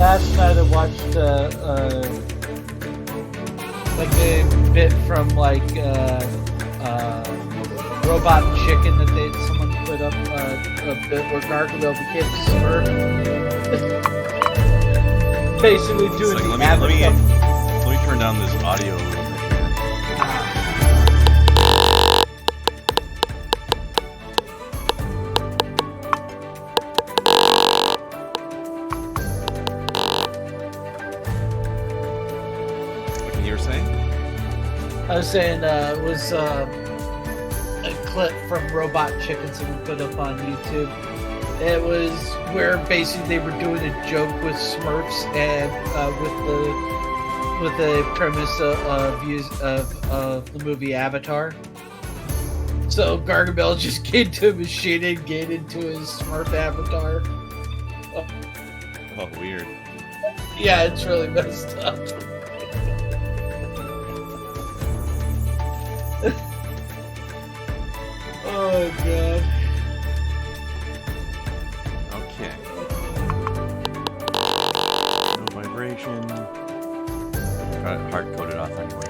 Last night I watched like a bit from like Robot Chicken that someone put up a bit where Gargamel became a Smurf. Basically doing like, the let me turn down this audio a little bit here. What you were saying? I was saying it was a clip from Robot Chicken someone put up on YouTube. It was where basically they were doing a joke with Smurfs and with the premise of the movie Avatar. So Gargamel just get into a machine and get into his Smurf avatar. Oh, weird. Yeah, it's really messed up. Oh god. Okay. No vibration. Got it hard coded off anyway.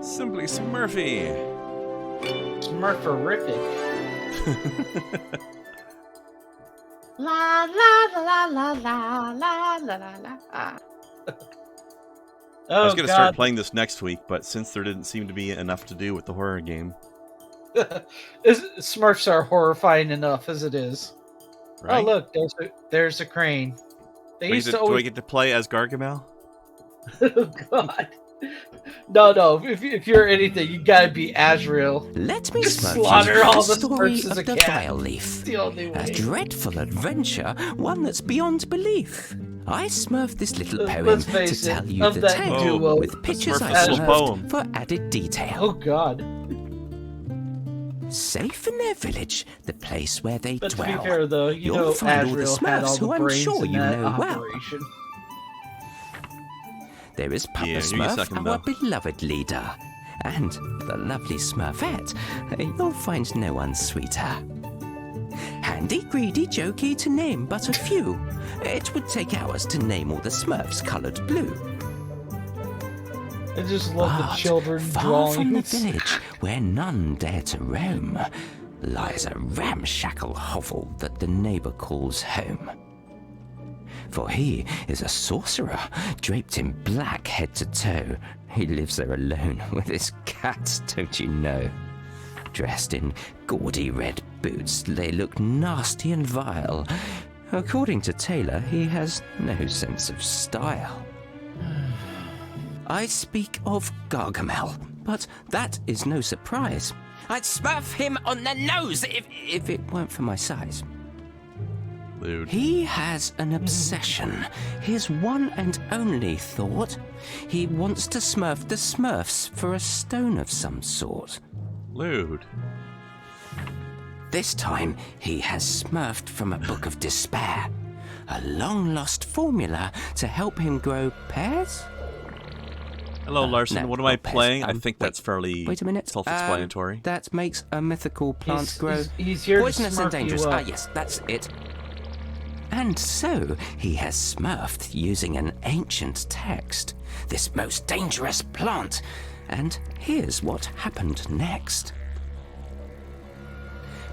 Simply Smurfy. Smurferific. La la la la la la la la. I was going to start playing this next week, but since there didn't seem to be enough to do with the horror game. Smurfs are horrifying enough as it is. Right? Oh look, there's a crane. They used to always... Do I get to play as Gargamel? Oh god. No. If you're anything, you gotta be Azrael. Let me just slaughter all the story Smurfs as of a the cat. Vileleaf. The only way. A dreadful adventure, one that's beyond belief. I smurfed this little poem Let's to face tell it, you of the that tale duo, with pictures I Smurfs' poem. smurfed for added detail. Oh god. Safe in their village, the place where they But to dwell. be fair though, you You'll know find all the Azrael had all Smurfs the who I'm brains sure in you that know well. operation. There is Papa Yeah, you Smurf, second, our though. beloved leader. And the lovely Smurfette. You'll find no one sweeter. Handy, greedy, jokey to name but a few. It would take hours to name all the Smurfs coloured blue. I just love the But children far from the drawings. village, where none dare to roam, lies a ramshackle hovel that the neighbour calls home. For he is a sorcerer, draped in black head to toe. He lives there alone with his cats, don't you know? Dressed in gaudy red boots, they look nasty and vile. According to Taylor, he has no sense of style. I speak of Gargamel, but that is no surprise. I'd smurf him on the nose if it weren't for my size. Lewd. He has an obsession. His one and only thought. He wants to smurf the Smurfs for a stone of some sort. Lewd. This time, he has smurfed from a book of despair. A long-lost formula to help him grow pears? Hello, Larson. No, what am I not pears. playing? I think that's fairly Wait a minute. self-explanatory. That makes a mythical plant grow He's here poisonous to and smurf dangerous. you up. Yes, that's it. And so he has smurfed using an ancient text, this most dangerous plant. And here's what happened next.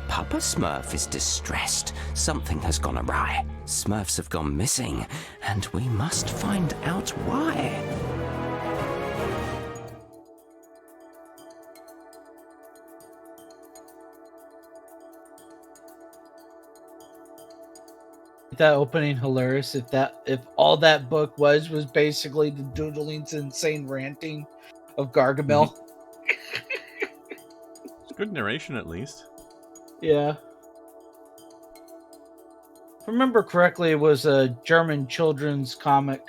Papa Smurf is distressed. Something has gone awry. Smurfs have gone missing, and we must find out why. That opening hilarious. If all that book was basically the doodling's insane ranting of Gargamel. It's good narration, at least. Yeah. If I remember correctly, it was a German children's comic.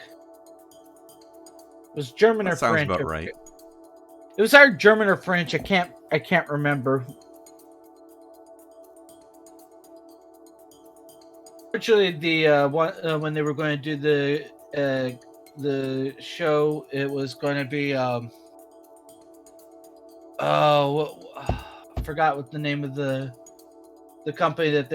It was German That or sounds French. about right. It was either German or French. I can't remember. Actually, the when they were going to do the show, it was going to be I forgot what the name of the company that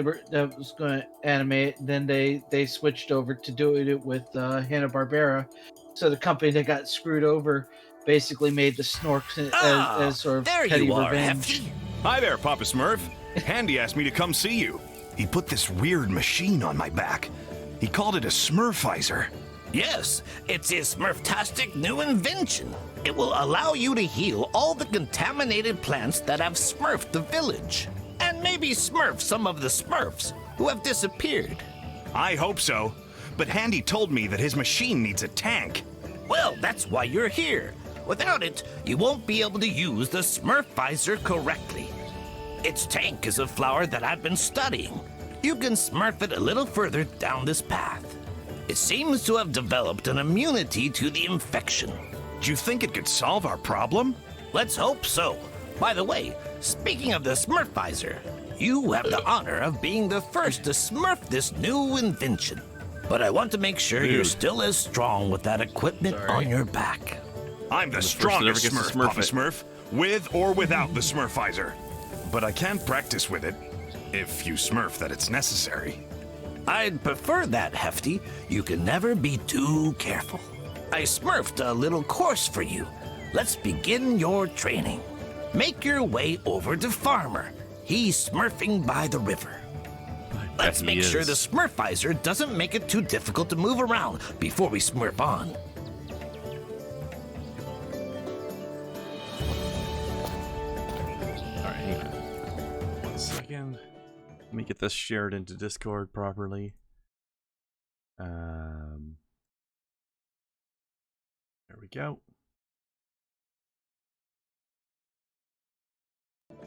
was going to animate. Then they switched over to doing it with Hanna-Barbera. So the company that got screwed over basically made the Snorks as sort of there petty you are, revenge. Hefty. Hi there, Papa Smurf. Handy asked me to come see you. He put this weird machine on my back. He called it a Smurfizer. Yes, it's his Smurftastic new invention. It will allow you to heal all the contaminated plants that have smurfed the village. And maybe smurf some of the Smurfs who have disappeared. I hope so. But Handy told me that his machine needs a tank. Well, that's why you're here. Without it, you won't be able to use the Smurfizer correctly. Its tank is a flower that I've been studying. You can smurf it a little further down this path. It seems to have developed an immunity to the infection. Do you think it could solve our problem? Let's hope so. By the way, speaking of the Smurfizer, you have the honor of being the first to smurf this new invention. But I want to make sure you're still as strong with that equipment on your back. I'm the that strongest ever gets to Smurf, smurf Papa it. Smurf, with or without the Smurfizer. But I can practice with it, if you smurf that it's necessary. I'd prefer that, Hefty. You can never be too careful. I smurfed a little course for you. Let's begin your training. Make your way over to Farmer. He's smurfing by the river. Let's make sure the Smurfizer doesn't make it too difficult to move around before we smurf on. All right, hang on. 1 second. Let me get this shared into Discord properly. There we go.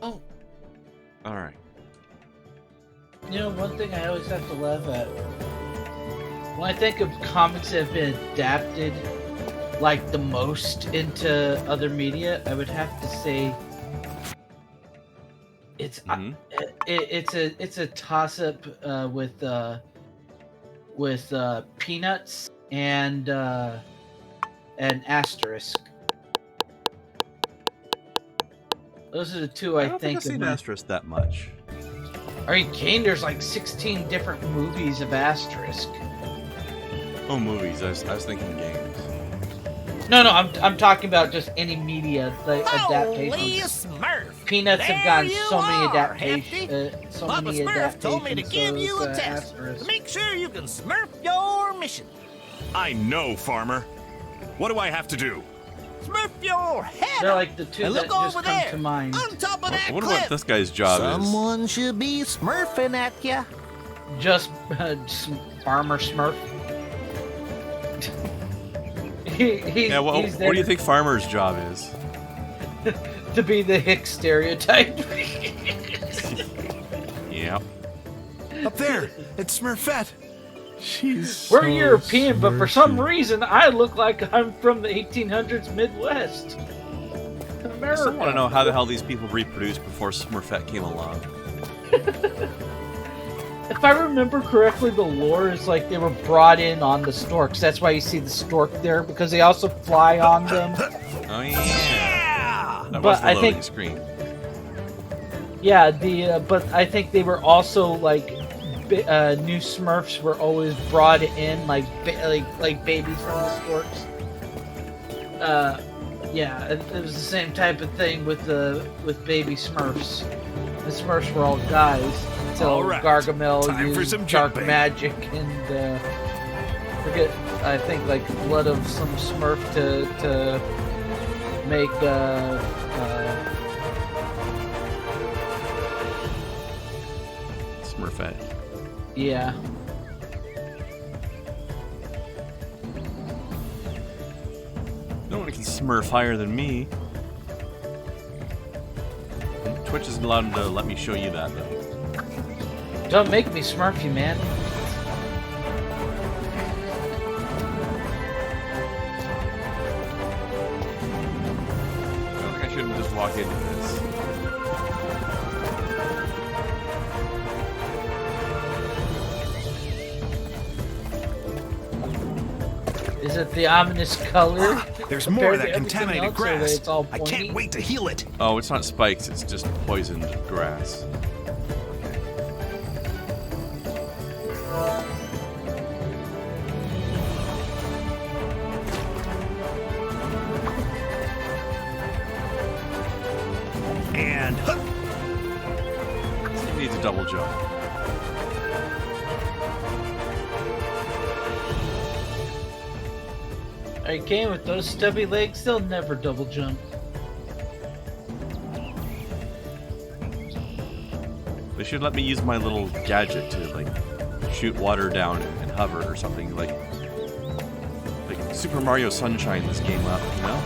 Oh, All right. you know, one thing I always have to laugh at when I think of comics that have been adapted like the most into other media, I would have to say it's it's a toss up with Peanuts and Asterisk. Those are the two I I don't think. I've seen Asterisk that much. Are you kidding? There's like 16 different movies of Asterisk. Oh, movies. I was thinking games. No, I'm talking about just any media Holy adaptations. Smurf! Peanuts have There gotten you so many are, adaptations. Hefty. So Papa many Smurf adaptations. told me to give you a test Asterisk. to make sure you can smurf your mission. I know, Farmer. What do I have to do? Smurf your head They're up like the two and that look just over come there to mind. on top of that What cliff. about this guy's job Someone should be smurfing at ya. Just Farmer Smurf. He's What there do you think Farmer's job is? to be the hick stereotype? Yeah. Up there, it's Smurfette. She's We're European, but for some reason I look like I'm from the 1800s Midwest. I America. still want to know how the hell these people reproduced before Smurfette came along. If I remember correctly, the lore is like they were brought in on the storks. That's why you see the stork there, because they also fly on them. Oh yeah. That But was the I loading think- screen. Yeah, but I think they were also like new Smurfs were always brought in like babies from the storks. Yeah, it was the same type of thing with baby Smurfs. The Smurfs were all guys until All right, Gargamel time for used some dark jumping. magic and forget. I think like blood of some Smurf to make Smurfette. yeah. No one can Smurf higher than me. Twitch isn't allowed to let me show you that though. Don't make me Smurf you, man. I feel like I shouldn't just walk into this. Is Is it the ominous color? There's more of compared that to everything contaminated else, or that grass. it's all I pointy? can't wait to heal it. Oh, it's not spikes, it's just poisoned grass. And He needs a double jump. I came with those stubby legs, they'll never double jump. They should let me use my little gadget to like shoot water down and hover or something like Super Mario Sunshine this game up, you know?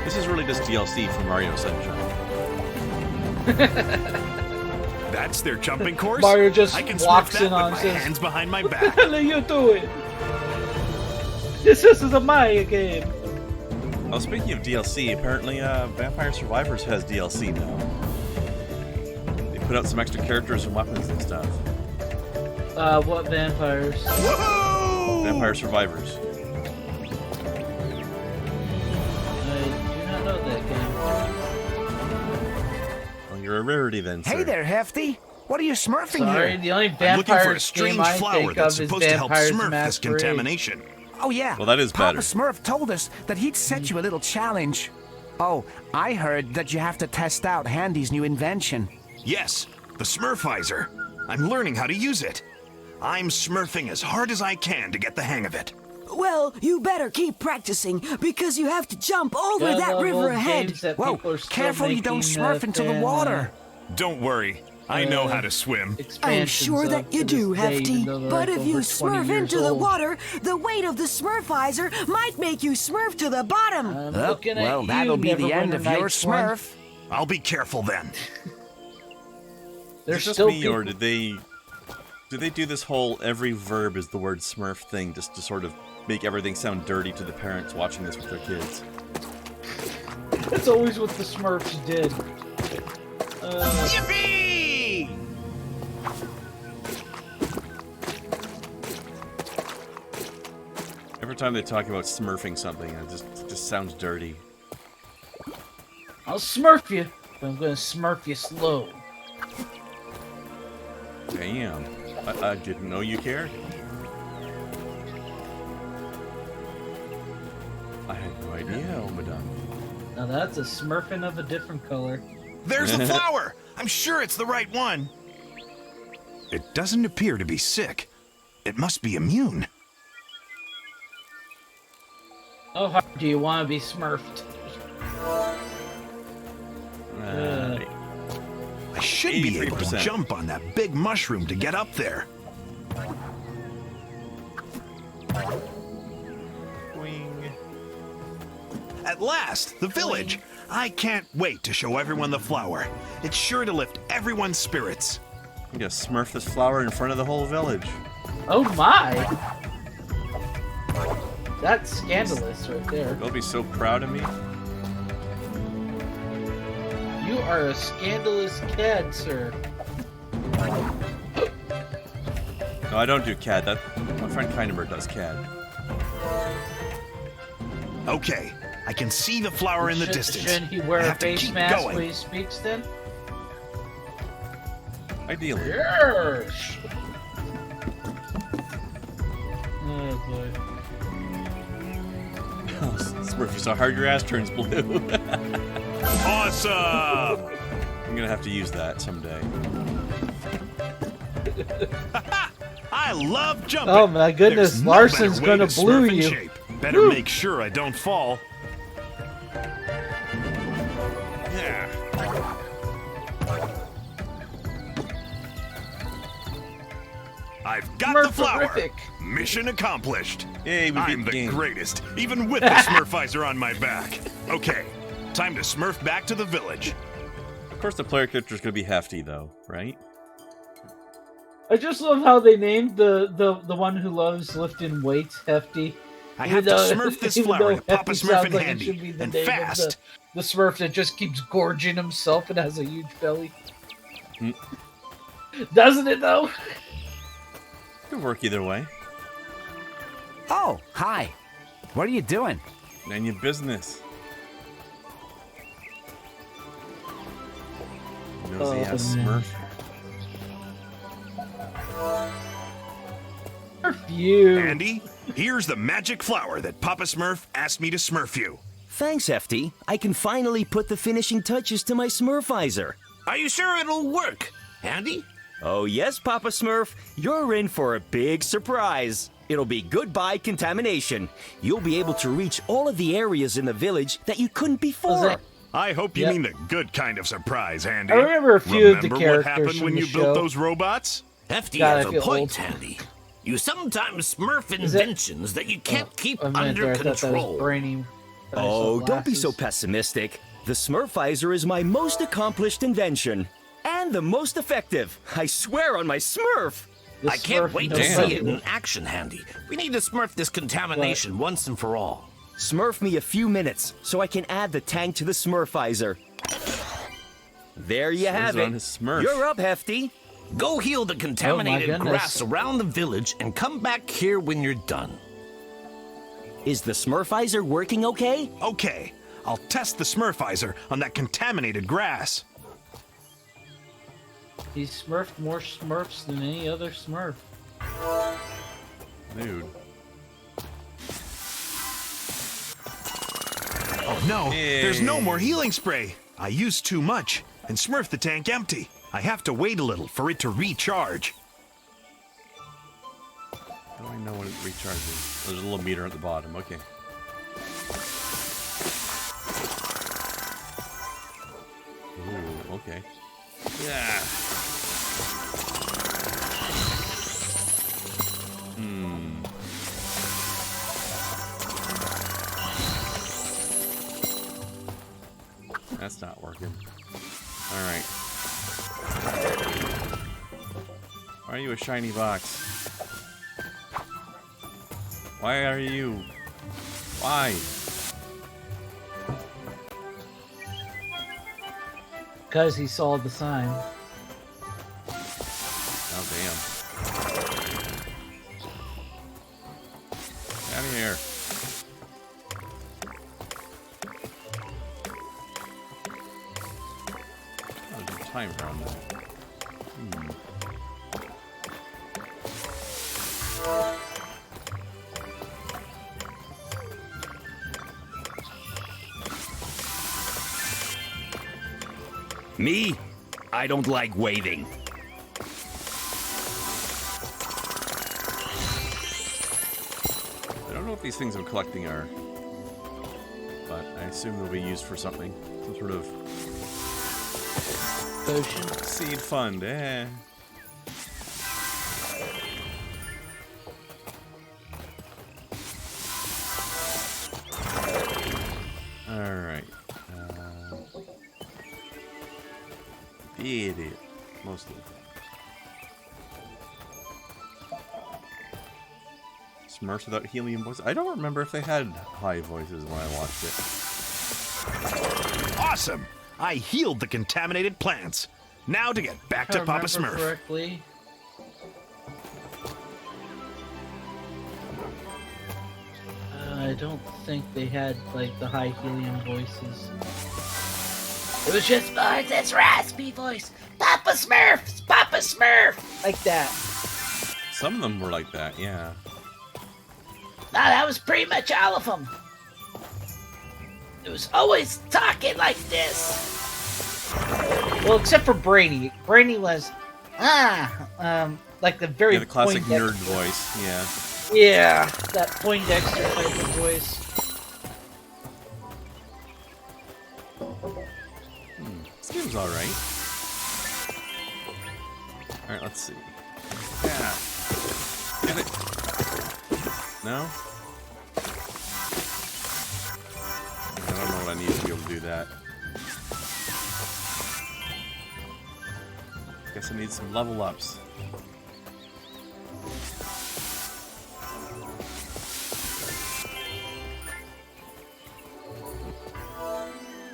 This is really just DLC for Mario Sunshine. that's their jumping course. Mario just I can walks Smurf that in on with and my says, hands behind my What the back. hell are you doing? This is a Mario game. Oh, speaking of DLC, apparently Vampire Survivors has DLC now. They put out some extra characters and weapons and stuff. What vampires? Whoa! Vampire Survivors. I do not know that game. Well, you're a rarity then, sir. Hey there, Hefty. What are you smurfing Sorry, here? the only I'm looking for a vampires strange game I flower think that's of is supposed to help Vampires Smurf this Masquerade. contamination. Oh, yeah. Well, that is Papa better. Smurf told us that he'd set you a little challenge. Oh, I heard that you have to test out Handy's new invention. Yes, the Smurfizer. I'm learning how to use it. I'm smurfing as hard as I can to get the hang of it. Well, you better keep practicing because you have to jump over Yeah, that the river old ahead. games that Whoa, people are still careful you don't making, smurf into the fan, water. Don't worry, I know how to swim. I'm expansions sure of that you to do, this day, Hefty. even though they're, But like, if you over 20 smurf years into the old. water, the weight of the Smurfizer might make you smurf to the bottom. I'm Oh, looking at well, you, that'll be never the win end a of your nice one. smurf. I'll be careful then. There's Is it just still me, or people- did they do this whole every verb is the word Smurf thing just to sort of make everything sound dirty to the parents watching this with their kids? That's always what the Smurfs did. Yippee! Every time they talk about smurfing something, it just sounds dirty. I'll Smurf you, but I'm gonna Smurf you slow. Damn. I didn't know you cared. I had no idea, oh madame. Now that's a Smurfing of a different color. There's the flower! I'm sure it's the right one. It doesn't appear to be sick. It must be immune. How hard do you want to be Smurfed? I should be able to 83%. jump on that big mushroom to get up there. Wing. At last, the village! I can't wait to show everyone the flower. It's sure to lift everyone's spirits. I'm gonna smurf this flower in front of the whole village. Oh my! That's scandalous right there. They'll be so proud of me. You are a scandalous cad, sir. No, I don't do CAD. That my friend Kindemer does CAD. Okay, I can see the flower in the distance. Shouldn't he wear I a have to face keep mask going. when he speaks then? Ideally. Yes! Oh boy. Smurf, you so hard your ass turns blue. Awesome! I'm gonna have to use that someday. I love jumping. Oh my goodness, There's no Larson's better way gonna to blue smurf in you. shape. Better Woo. make sure I don't fall. Yeah. I've got the flower. Smurferific. Mission accomplished. Yay, we beat I'm the the game. greatest, even with the Smurfizer on my back. Okay, time to smurf back to the village. Of course, the player character is gonna be hefty, though, right? I just love how they named the one who loves lifting weights Hefty. I Even have to though- smurf this even flower though to Papa Hefty Smurf sounds and like it Handy, should be the and name of fast. The Smurf that just keeps gorging himself and has a huge belly. Mm. Doesn't it though? Could work either way. Oh, hi. What are you doing? None your business. Nosy ass man. Smurf. You. Andy, here's the magic flower that Papa Smurf asked me to smurf you. Thanks, Hefty. I can finally put the finishing touches to my Smurfizer. Are you sure it'll work, Andy? Oh, yes, Papa Smurf. You're in for a big surprise. It'll be goodbye contamination. You'll be able to reach all of the areas in the village that you couldn't before. I hope you Yep. mean the good kind of surprise, Andy. I remember a few of the Remember what characters happened from when the you show. built those robots? Hefty God, has I a feel point, old. Andy. You sometimes smurf Is it- inventions that you can't keep A minute under there, I thought that was control. Brainy. that I saw Oh, don't be so glasses. pessimistic. The Smurfizer is my most accomplished invention. And the most effective. I swear on my Smurf. The I can't Smurf wait to knows see something. it in action, Handy. We need to smurf this contamination once and for all. Smurf me a few minutes so I can add the tank to the Smurfizer. There you have Smurf's it. on his Smurf. You're up, Hefty. Go heal the contaminated goodness. grass around the village and come back here when you're done. Is the Smurfizer working okay? Okay, I'll test the Smurfizer on that contaminated grass. He smurfed more Smurfs than any other Smurf. Dude. Oh no, there's no more healing spray. I used too much and smurfed the tank empty. I have to wait a little for it to recharge. How do I know when it recharges? There's a little meter at the bottom. Okay. Ooh, okay. Yeah. That's not working. Alright. Why are you a shiny box? Why are you? Why? Because he saw the sign. Oh, damn. Out of here. Oh, there's a timer on that. Me? I don't like waiting. I don't know if these things I'm collecting are, but I assume they'll be used for something. Some sort of Potion. seed fund, eh? Alright. Did it. Mostly. Smurfs without helium voices. I don't remember if they had high voices when I watched it. Awesome! I healed the contaminated plants. Now to get back to If I Papa remember Smurf. correctly. I don't think they had like the high helium voices. It was just this raspy voice, Papa Smurf, Papa Smurf, like that. Some of them were like that, yeah. No, that was pretty much all of them. It was always talking like this. Well, except for Brainy. Brainy was, like the very Yeah, the classic Poindexter- nerd voice, yeah. Yeah, that Poindexter type of voice. This game's alright. Alright, let's see. Yeah. Get it. No? I don't know what I need to be able to do that. Guess I need some level ups.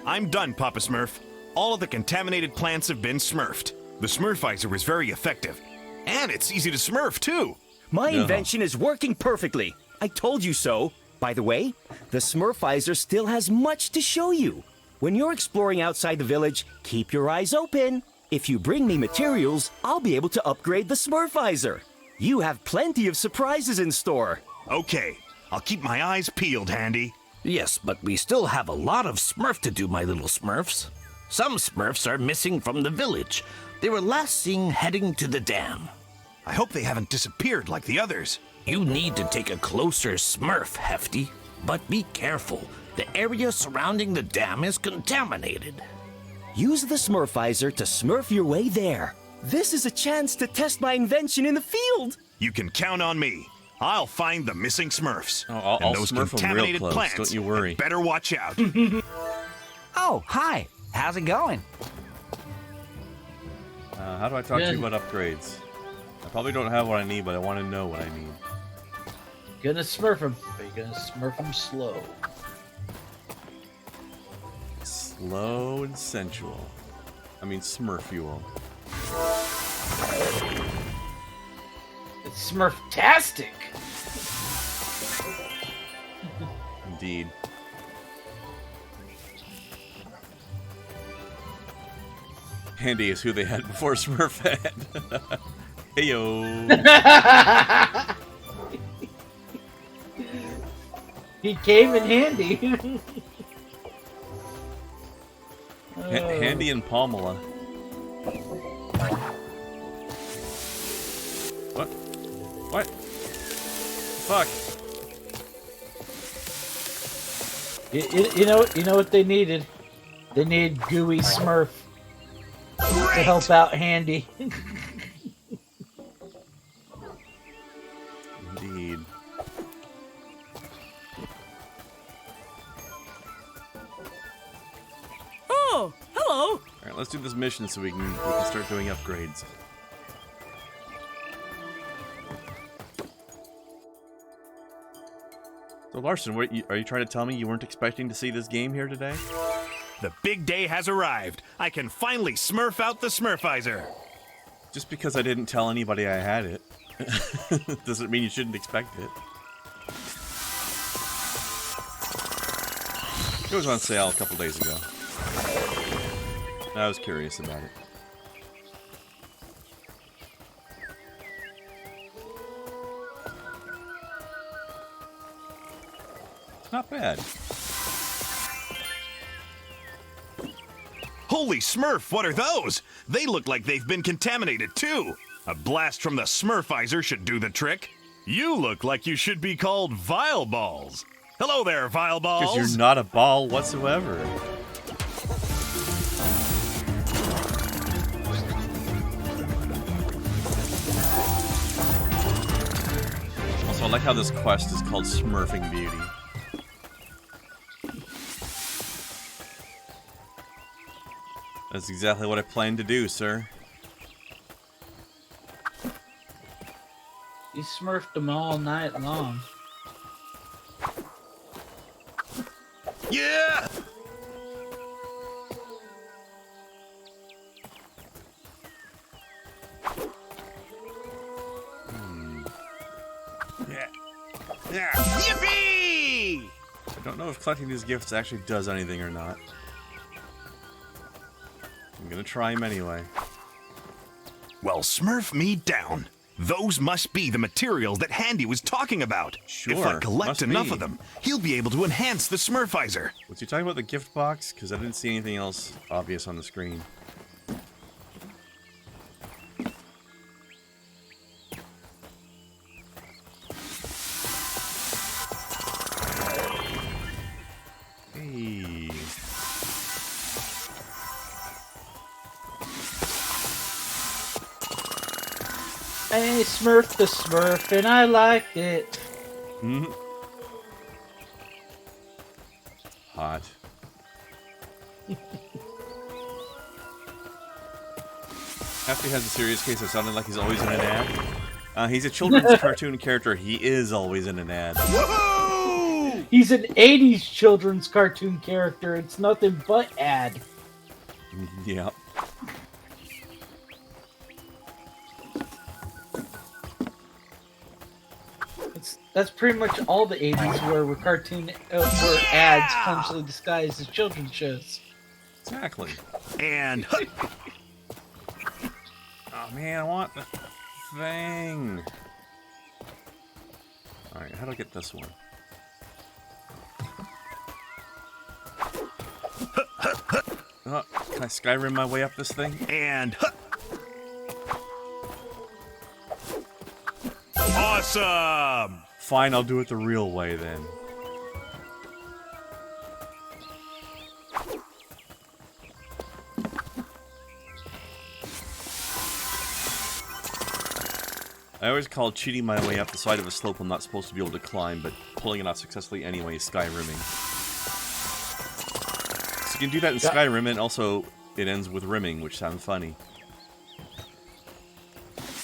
I'm done, Papa Smurf. All of the contaminated plants have been smurfed. The Smurfizer was very effective. And it's easy to smurf, too. My No. invention is working perfectly. I told you so. By the way, the Smurfizer still has much to show you. When you're exploring outside the village, keep your eyes open. If you bring me materials, I'll be able to upgrade the Smurfizer. You have plenty of surprises in store. Okay, I'll keep my eyes peeled, Handy. Yes, but we still have a lot of Smurf to do, my little Smurfs. Some Smurfs are missing from the village. They were last seen heading to the dam. I hope they haven't disappeared like the others. You need to take a closer Smurf, Hefty. But be careful. The area surrounding the dam is contaminated. Use the Smurfizer to smurf your way there. This is a chance to test my invention in the field. You can count on me. I'll find the missing Smurfs. Oh, I'll and those smurf 'em real contaminated close, plants. don't you worry. Better watch out. Oh, hi. How's it going? How do I talk to you about upgrades? I probably don't have what I need, but I want to know what I need. Gonna smurf him, but you're gonna smurf him slow. Slow and sensual. I mean, Smurfual. It's smurftastic. Indeed. Handy is who they had before Smurf had. Heyo. He came in handy. Handy and Palmela. What? What? Fuck. You know what they needed? They needed Gooey Smurf to help out Handy. Indeed. Oh, hello. Alright, let's do this mission so we can start doing upgrades. So Larson, are you trying to tell me you weren't expecting to see this game here today? The big day has arrived. I can finally smurf out the Smurfizer. Just because I didn't tell anybody I had it, doesn't mean you shouldn't expect it. It was on sale a couple days ago. I was curious about it. It's not bad. Holy Smurf, what are those? They look like they've been contaminated too. A blast from the Smurfizer should do the trick. You look like you should be called Vile Balls. Hello there, Vile Balls. Because you're not a ball whatsoever. Also, I like how this quest is called Smurfing Beauty. That's exactly what I planned to do, sir. You smurfed them all night long. Yeah! Yeah. Yippee! I don't know if collecting these gifts actually does anything or not. I'm gonna try them anyway. Well, smurf me down. Those must be the materials that Handy was talking about. Sure, If I collect must enough be. of them, he'll be able to enhance the Smurfizer. Was he talking about the gift box? Because I didn't see anything else obvious on the screen. Hey. I smurfed the Smurf and I liked it. Hot. Hefty has a serious case of sounding like he's always in an ad. He's a children's cartoon character. He is always in an ad. Woohoo! He's an 80s children's cartoon character. It's nothing but ad. Yep. That's pretty much all the 80s were cartoon were ads functionally disguised as children's shows. Exactly. And Oh man, I want the thing. Alright, how do I get this one? Oh, can I Skyrim my way up this thing? and awesome. Fine, I'll do it the real way then. I always call cheating my way up the side of a slope I'm not supposed to be able to climb, but pulling it off successfully anyway is Skyrimming. So you can do that in Skyrim, and also it ends with rimming, which sounds funny.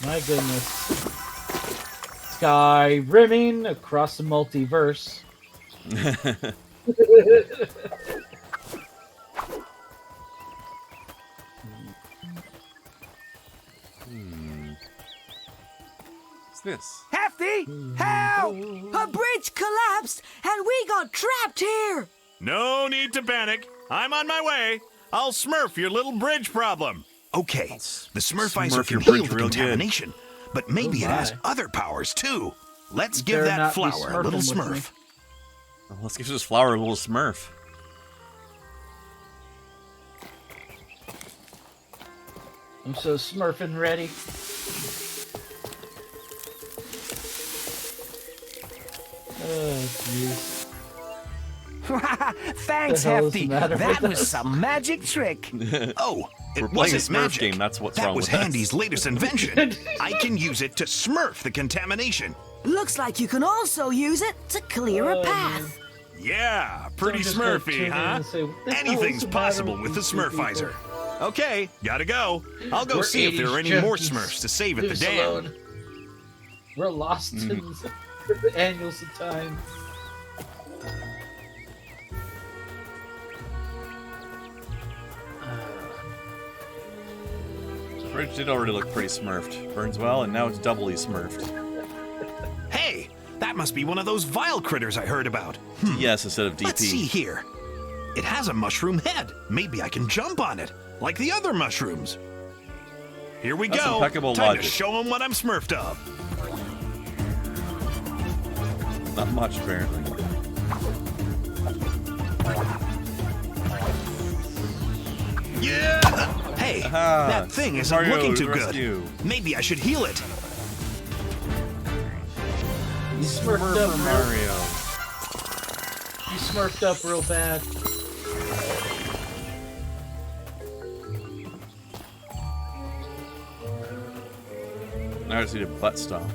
My goodness. Sky rimming across the multiverse. What's this? Hefty, help! A bridge collapsed and we got trapped here. No need to panic. I'm on my way. I'll smurf your little bridge problem. Okay, the Smurfizer Smurf can your heal bridge the real good. contamination, but maybe it has my. other powers too. Let's give better that not be flower a little smurfing with me. smurf. Well, let's give this flower a little smurf. I'm so smurfing ready. Oh, jeez. Thanks, The hell is the Hefty. matter That with was us? some magic trick. Oh, it We're playing a wasn't Smurf magic. game, that's what's that wrong was with us. Handy's latest invention. I can use it to smurf the contamination. Looks like you can also use it to clear a path. Yeah, pretty Someone just gonna tune smurfy, in huh? and say, "What the hell is Anything's the matter possible with with the these two people?" Smurfizer. Okay, gotta go. I'll go We're see if there 80s are any more junkies. Smurfs to save at Leave the us dam. alone. We're lost in annuals of time. The bridge did already look pretty smurfed. Burns well, and now it's doubly smurfed. Hey, that must be one of those vile critters I heard about. Yes, instead of DP. Let's see here. It has a mushroom head. Maybe I can jump on it, like the other mushrooms. Here we That's go. impeccable Time logic. to show them what I'm smurfed of. Not much, apparently. Yeah! Hey, Aha, that thing isn't Mario looking too rescue. good. Maybe I should heal it. You smurfed up real, Mario. you smurfed up real bad. Now I just need a butt stomp.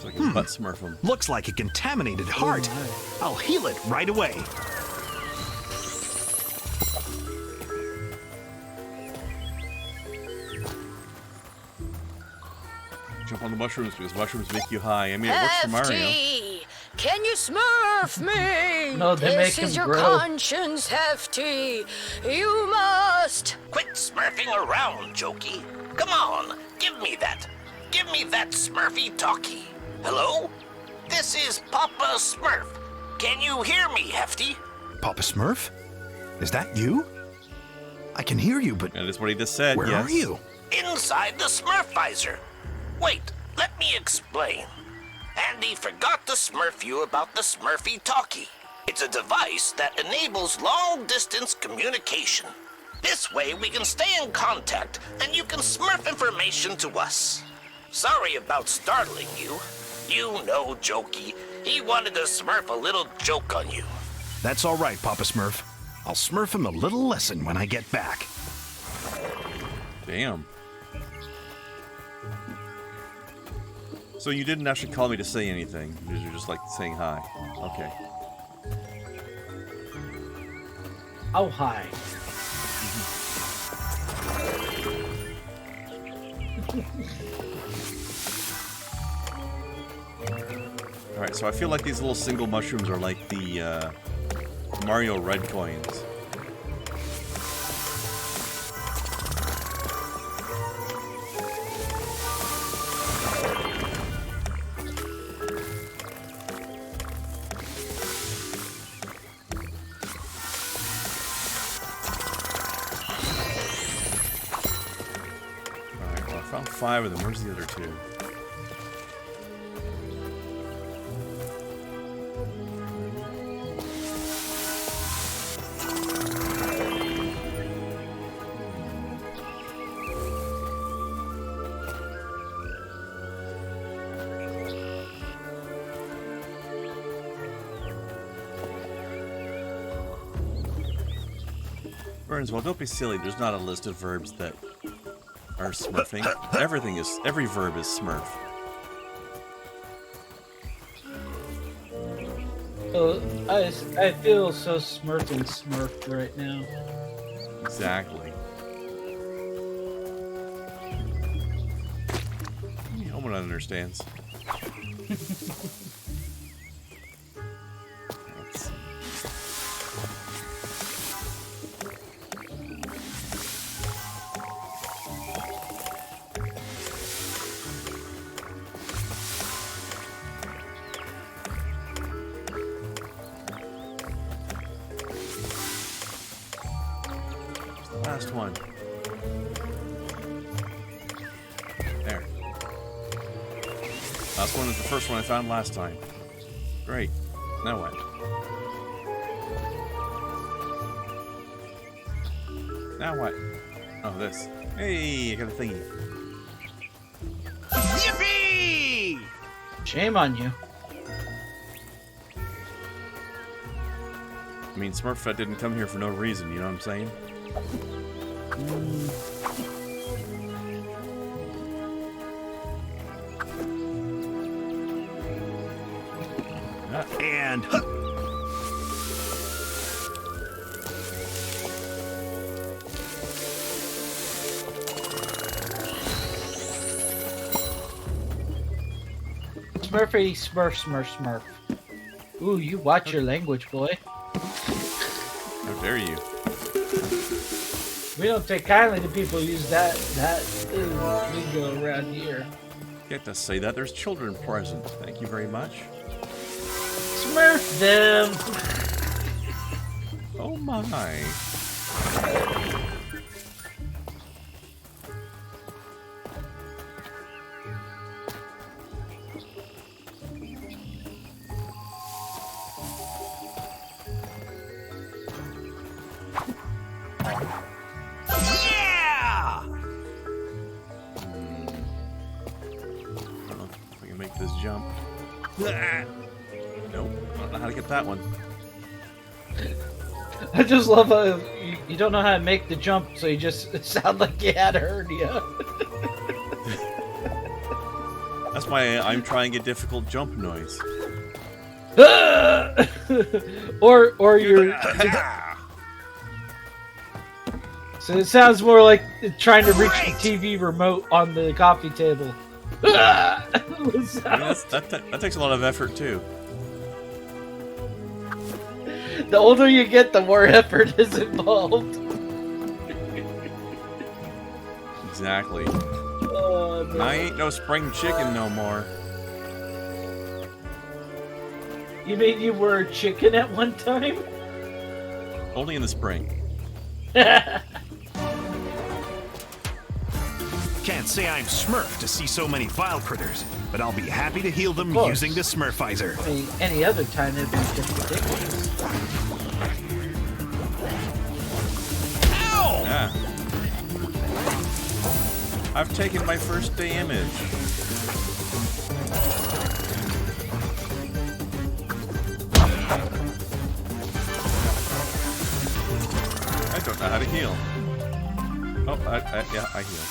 So I can butt smurf him. Looks like a contaminated heart. I'll heal it right away. Jump on the mushrooms because mushrooms make you high. I mean, it works for Mario. Hefty, can you smurf me? No, they this make is him your grow. conscience, Hefty. You must. Quit smurfing around, Jokey. Come on, give me that. Give me that Smurfy talkie. Hello? This is Papa Smurf. Can you hear me, Hefty? Papa Smurf? Is that you? I can hear you, but That is what he just said, where yes. are you? Inside the Smurfizer. Wait, let me explain. Andy forgot to smurf you about the Smurfy talkie. It's a device that enables long-distance communication. This way we can stay in contact and you can smurf information to us. Sorry about startling you. You know Jokey. He wanted to smurf a little joke on you. That's all right, Papa Smurf. I'll smurf him a little lesson when I get back. Damn. So you didn't actually call me to say anything. You're just like saying hi. Okay. Oh, hi. Alright, so I feel like these little single mushrooms are like the Mario red coins. 5 of them. Where's the other 2? Burns, well, don't be silly. There's not a list of verbs that are smurfing. Every verb is smurf. Oh, I feel so smurfed and smurfed right now. Exactly. No one understands. Let's see. Last one. There. Last one is the first one I found last time. Great. Now what? Now what? Oh, this. Hey, I got a thingy. Yippee! Shame on you. I mean, Smurfette didn't come here for no reason, you know what I'm saying? And Smurfy, smurf. Ooh, you watch your language, boy. How dare you? We don't take kindly to people who use that lingo around here. Get to say that. There's children present. Thank you very much. Smurf them! Oh my. yeah! I don't know if I can make this jump. Nope. I don't know how to get that one. I just love how you don't know how to make the jump, so you just sound like you had a hernia. That's why I'm trying a difficult jump noise. or you're... So it sounds more like trying to reach the TV remote on the coffee table. I mean, that takes a lot of effort too. The older you get, the more effort is involved. Exactly. Oh, no. I ain't no spring chicken no more. You mean you were a chicken at one time? Only in the spring. Can't say I'm smurfed to see so many vile critters, but I'll be happy to heal them course. using the Smurfizer. I mean, any other time it'd be just ridiculous. Ow! Yeah. I've taken my first damage. I don't know how to heal. Oh, yeah, I heal.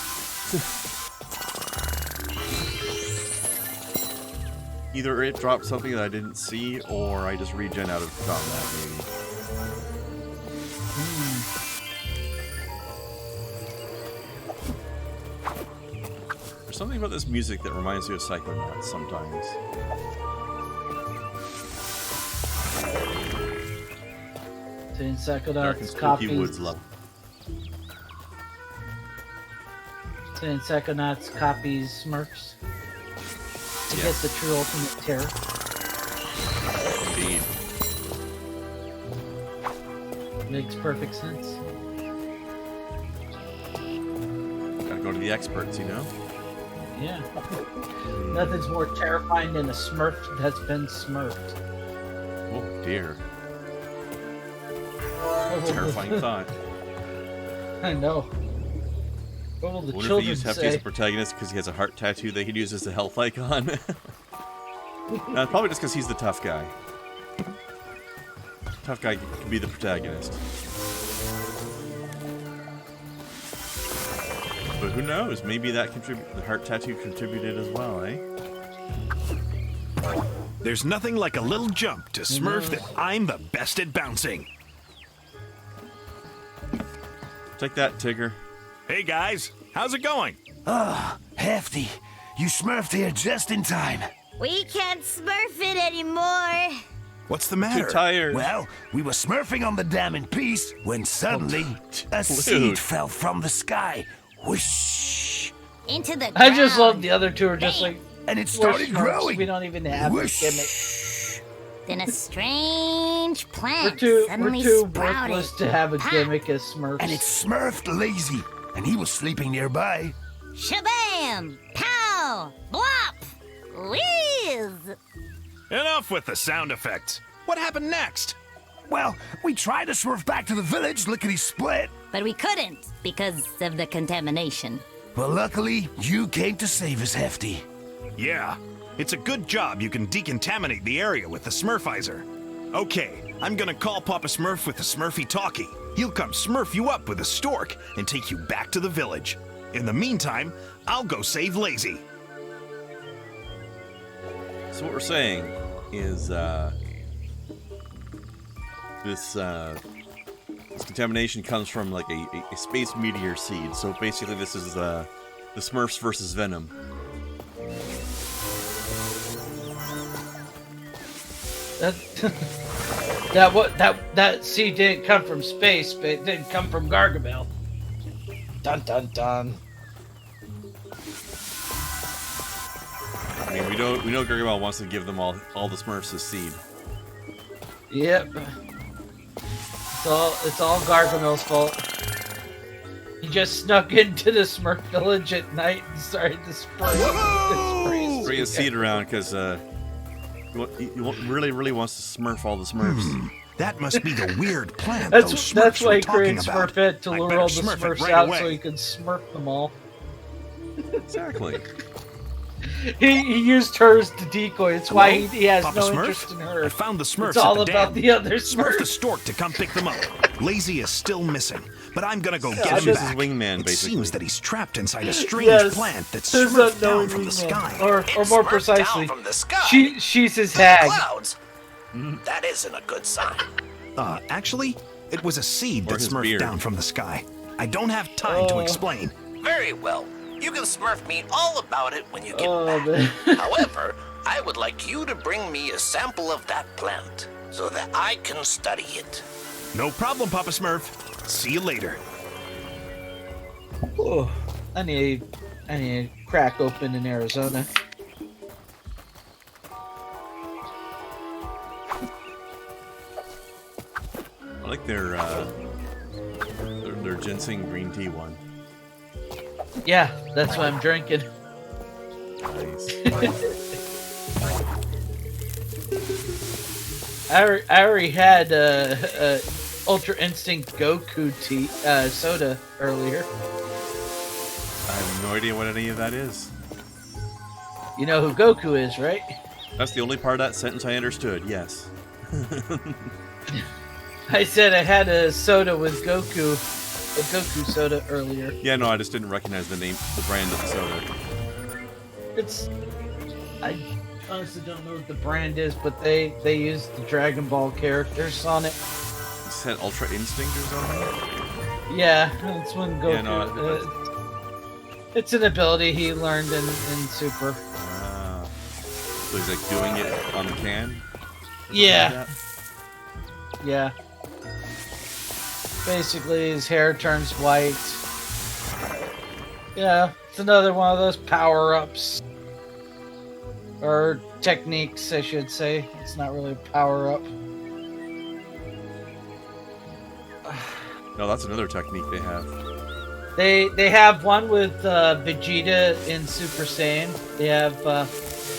Either it dropped something that I didn't see, or I just regen out of combat, maybe. There's something about this music that reminds me of Psychonauts sometimes. Saying Dark and Psychonauts spooky woods copies. love. Saying Psychonauts copies Smurfs. To Yes. get the true ultimate terror. Indeed. Makes perfect sense. Gotta go to the experts, you know? Yeah. Nothing's more terrifying than a Smurf that's been smurfed. Oh dear. Terrifying thought. I know. What will the What if we children use Hefty as say? a protagonist because he has a heart tattoo they could use as a health icon? Probably just because he's the tough guy. Tough guy could be the protagonist. But who knows? Maybe that the heart tattoo contributed as well, eh? There's nothing like a little jump to Smurf that I'm the best at bouncing. Take that, Tigger. Hey guys, how's it going? Hefty, you smurfed here just in time. We can't smurf it anymore. What's the Too matter? tired. Well, we were smurfing on the dam in peace when suddenly a seed Dude. fell from the sky. Whoosh! Into the ground. I just love the other two are just like, And it we're started Smurfs, growing. we don't even have a Whoosh! gimmick. Then a strange We're plant too suddenly sprouted. worthless to have a Pop. gimmick as Smurfs. And it smurfed Lazy, and he was sleeping nearby. Shabam! Pow! Blop! Whiz! Enough with the sound effects. What happened next? Well, we tried to smurf back to the village, lickety-split. But we couldn't because of the contamination. Well, luckily, you came to save us, Hefty. Yeah, it's a good job you can decontaminate the area with the Smurfizer. Okay, I'm gonna call Papa Smurf with the Smurfy talkie. He'll come smurf you up with a stork and take you back to the village. In the meantime, I'll go save Lazy. So what we're saying is this contamination comes from like a space meteor seed. So basically, this is the Smurfs versus Venom. That seed didn't come from space, but it didn't come from Gargamel. Dun dun dun. I mean, we know Gargamel wants to give them all the Smurfs his seed. Yep. It's all Gargamel's fault. He just snuck into the Smurf village at night and started to Spray his seed around because he really wants to smurf all the Smurfs. That must be the weird plant those Smurfs That's why were he talking created about. Smurfette to I lure better all the smurf it Smurfs right out away. so he can smurf them all. Exactly. He used hers to decoy. It's why he has Papa no Smurf? interest in her. I found the Smurfs It's all at the about dam. the other Smurf the Smurfs. stork to come pick them up. Lazy is still missing, but I'm gonna go get so him this back. is Wingman, it basically. seems that he's trapped inside a strange Yes, plant that's there's smurfed no down from the wingman. sky. Or more Smurfed precisely, down from the sky. she's his To the hag. clouds. That isn't a good sign. Actually, it was a seed Or that his smurfed beard. down from the sky. I don't have time to explain. Very well. You can smurf me all about it when you get Oh, back. man. However, I would like you to bring me a sample of that plant so that I can study it. No problem, Papa Smurf. See you later. Oh, I need a crack open in Arizona. I like their ginseng green tea one. Yeah, that's what I'm drinking. Nice. I already had Ultra Instinct Goku tea soda earlier. I have no idea what any of that is. You know who Goku is, right? That's the only part of that sentence I understood. Yes. I said I had a soda with Goku, a Goku soda earlier. Yeah, no, I just didn't recognize the brand of the soda. I honestly don't know what the brand is, but they use the Dragon Ball characters on it. You said Ultra Instinct or something? Yeah, that's when Goku. Yeah, no, it's an ability he learned in Super. So he's like doing it on the can? Yeah. Yeah. Basically, his hair turns white. Yeah, it's another one of those power-ups. Or techniques, I should say. It's not really a power-up. No, that's another technique they have. They have one with Vegeta in Super Saiyan. They have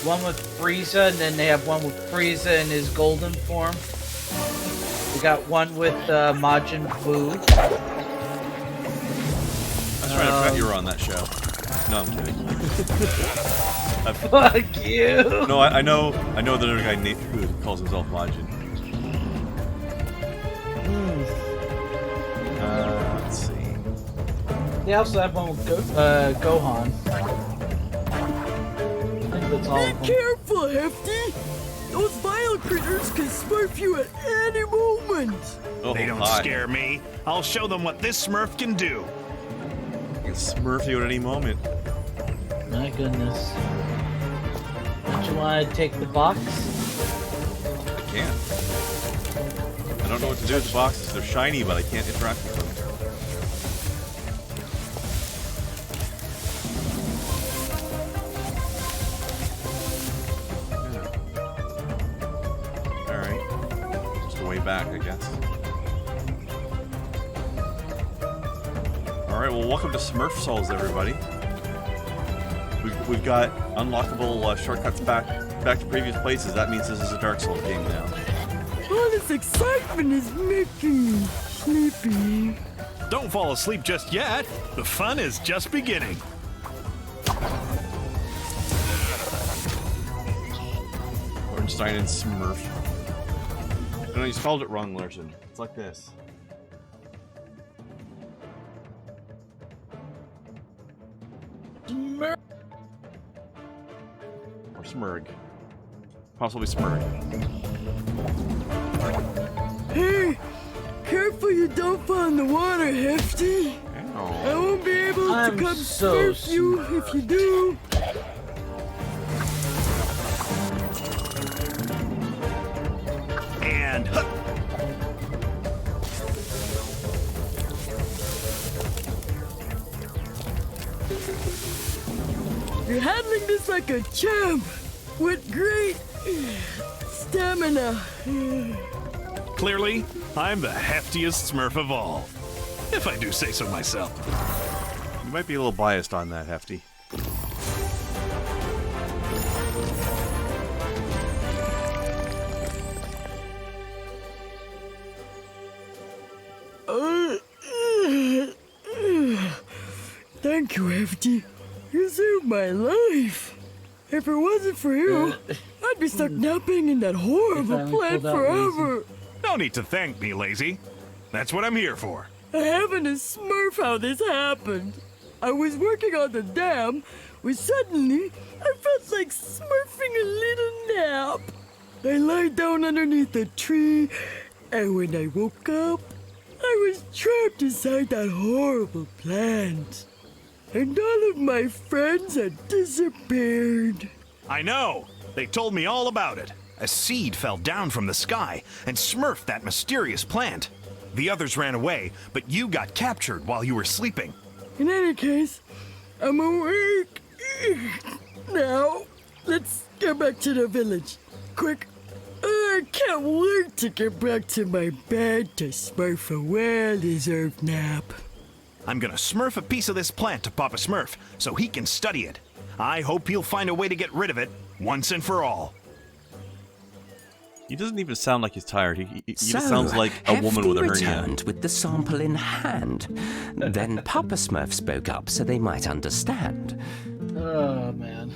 one with Frieza, and then they have one with Frieza in his golden form. We got one with Majin Buu. That's right, I forgot you were on that show. No, I'm kidding. Fuck you! No, I know the other guy who calls himself Majin. Let's see. They also have one with Gohan. I think that's all of them. Careful, Hefty! Those vile critters can smurf you at any moment! Oh, They don't hi. scare me. I'll show them what this Smurf can do. I can smurf you at any moment. My goodness. Don't you want to take the box? I can't. I don't know what to do with the boxes. They're shiny, but I can't interact with them. Yeah. Alright. Just a way back, I guess. Alright, well, welcome to Smurf Souls, everybody. We've got unlockable shortcuts back to previous places. That means this is a Dark Souls game now. All this excitement is making me sleepy. Don't fall asleep just yet. The fun is just beginning. Ornstein and Smurf. No, you spelled it wrong, Larson. It's like this. Or Smurg. Possibly Smurg. Hey, careful you don't fall in the water, Hefty. I won't be able I'm to come so smurf you if you do. And You're handling this like a champ with great stamina. clearly, I'm the heftiest Smurf of all. If I do say so myself. You might be a little biased on that, Hefty. Thank you, Hefty. You saved my life. If it wasn't for you, I'd be stuck napping in that horrible finally plant pulled out forever. No need to thank me, Lazy. That's what I'm here for. I haven't a smurf how this happened. I was working on the dam when suddenly I felt like smurfing a little nap. I lied down underneath a tree, and when I woke up, I was trapped inside that horrible plant. And all of my friends had disappeared. I know. They told me all about it. A seed fell down from the sky and smurfed that mysterious plant. The others ran away, but you got captured while you were sleeping. In any case, I'm awake. Now, let's get back to the village. Quick. I can't wait to get back to my bed to smurf a well-deserved nap. I'm gonna smurf a piece of this plant to Papa Smurf so he can study it. I hope he'll find a way to get rid of it once and for all. He doesn't even sound like he's tired. He just So, sounds like a woman with a Hefty hernia. returned with the sample in hand. Then Papa Smurf spoke up so they might understand. Oh man.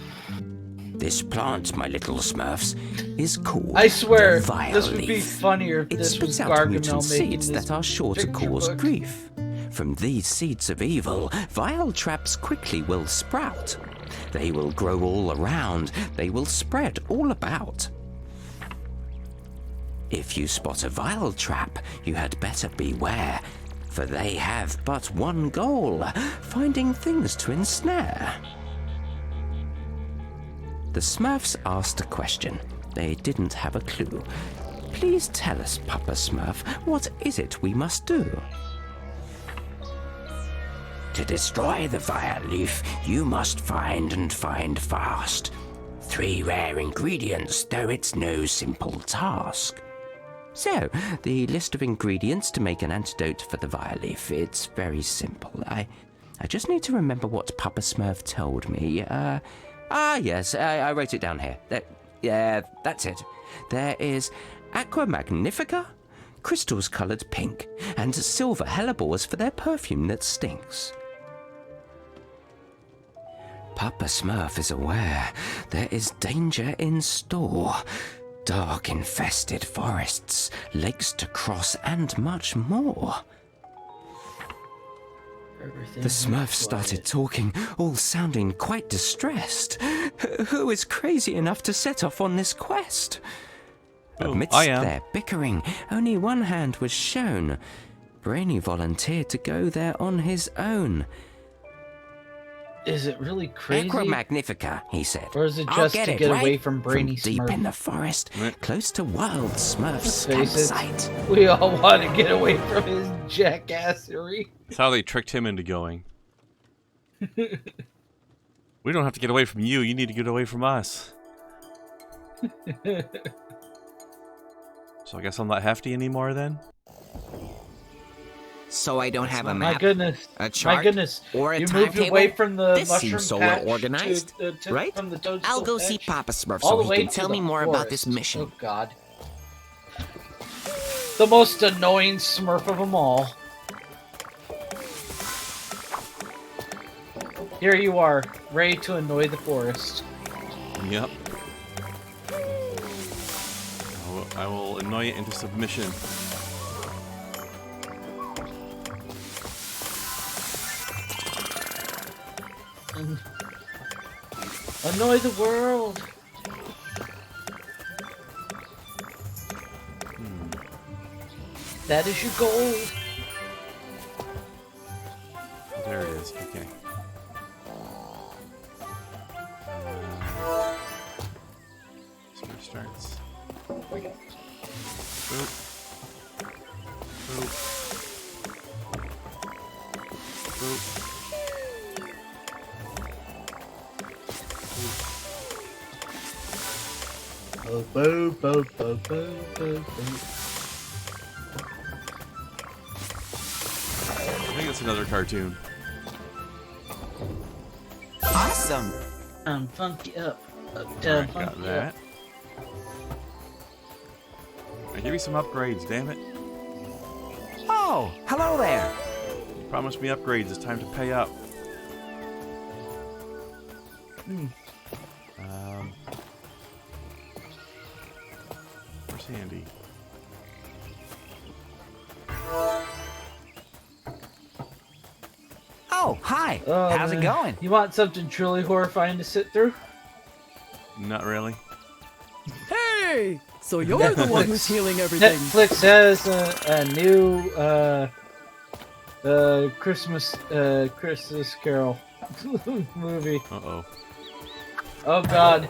This plant, my little Smurfs, is called I swear, the Vileleaf. this would be funnier if It this was spits out Gargamel mutant making seeds this that are sure to picture cause book. grief. From these seeds of evil, vile traps quickly will sprout. They will grow all around. They will spread all about. If you spot a vile trap, you had better beware, for they have but one goal, finding things to ensnare. The Smurfs asked a question. They didn't have a clue. Please tell us, Papa Smurf, what is it we must do? To destroy the Vileleaf, you must find and find fast. 3 rare ingredients, though it's no simple task. So, the list of ingredients to make an antidote for the Vileleaf, it's very simple. I just need to remember what Papa Smurf told me. Yes, I wrote it down here. Yeah, that's it. There is Aqua Magnifica, crystals coloured pink, and silver hellebores for their perfume that stinks. Papa Smurf is aware there is danger in store. Dark infested forests, lakes to cross, and much more. The Smurfs started talking, all sounding quite distressed. Who is crazy enough to set off on this quest? Amidst I am. their bickering, only one hand was shown. Brainy volunteered to go there on his own. Is it really crazy? Aqua Magnifica, he said. Or is it I'll just get to it, get right? away from Brainy deep Smurf? in the forest, close to Wild Smurf's Let's face it, campsite. we all want to get away from his jackassery. That's how they tricked him into going. We don't have to get away from you. You need to get away from us. So I guess I'm not hefty anymore then? So I don't have a My map, goodness. a chart, My goodness. or a You moved timetable? away from the This mushroom seems so patch well organized, to, right? From the toadstool I'll go see patch, Papa Smurf all so the he way can to tell the me more about this forest. mission. Oh, God. The most annoying Smurf of them all. Here you are, ready to annoy the forest. Yep. I will annoy it into submission. Annoy the world. That is your goal. There it is. Okay. Starts. Boop. Boop. Boop. Bo, bo, bo, bo, bo, bo. I think it's another cartoon. Awesome! I'm funky up. Uptown Alright, got funky that. up. I give you some upgrades, damn it. Oh, hello there. You promised me upgrades. It's time to pay up. Where's Andy? Oh, hi. Oh, How's it man. going? You want something truly horrifying to sit through? Not really. Hey! So you're the one who's healing everything. Netflix has a new Christmas Carol movie. Uh-oh. Oh God,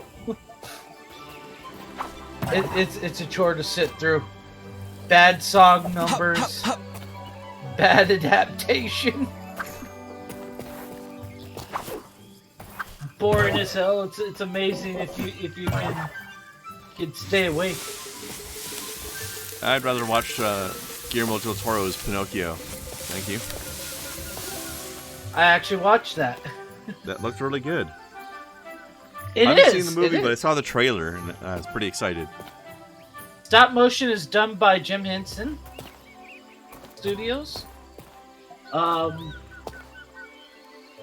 it's a chore to sit through. Bad song numbers, bad adaptation, boring as hell. It's amazing if you can stay awake. I'd rather watch Guillermo del Toro's Pinocchio. Thank you. I actually watched that. That looked really good. It I haven't is. seen the movie, it but I is. saw the trailer and I was pretty excited. Stop motion is done by Jim Henson Studios.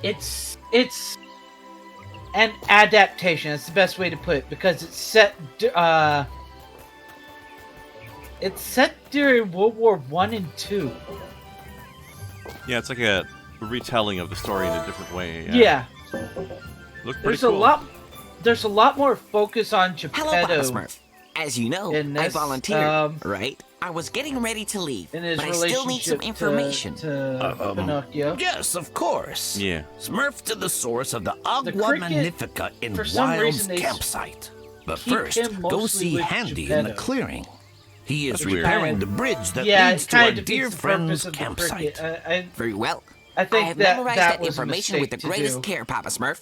It's an adaptation. That's the best way to put it because it's set during World War One and Two. Yeah, it's like a retelling of the story in a different way. Yeah. Looked pretty There's cool. There's a lot more focus on Hello, Papa Geppetto Smurf. As you know, in I this, volunteered, right? I was getting ready to leave, in his but I still need some relationship information. to Pinocchio. Yes, of course. Yeah. Smurf to the source of the Agua cricket, Magnifica in for some Wild's reason, they campsite. But keep first, him go mostly see with Handy in the Geppetto. clearing. He is That's weird. repairing the bridge that Yeah, leads it to our kind of dear defeats the purpose friend's of the campsite. cricket. Very well. I I think have that memorized that that was a information with the mistake to greatest do. care, Papa Smurf.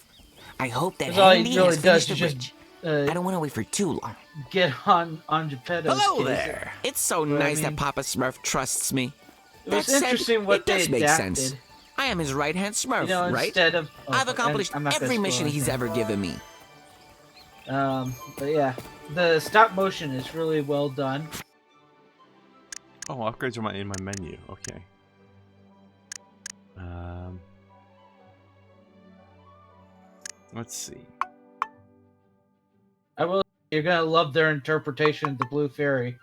I hope that Because all he Handy really has does finished the is bridge. just I don't want to wait for too long. get on Geppetto's Hello case. there. It's so But I nice mean- that Papa Smurf trusts me. It was That said, interesting what it does they make adapted. sense. I am his right-hand Smurf, You know, right? instead of I've accomplished I'm not gonna every spoil mission he's anything. ever given me. But yeah, the stop motion is really well done. Oh, upgrades are in my menu. Okay. Let's see. You're gonna love their interpretation of the Blue Fairy.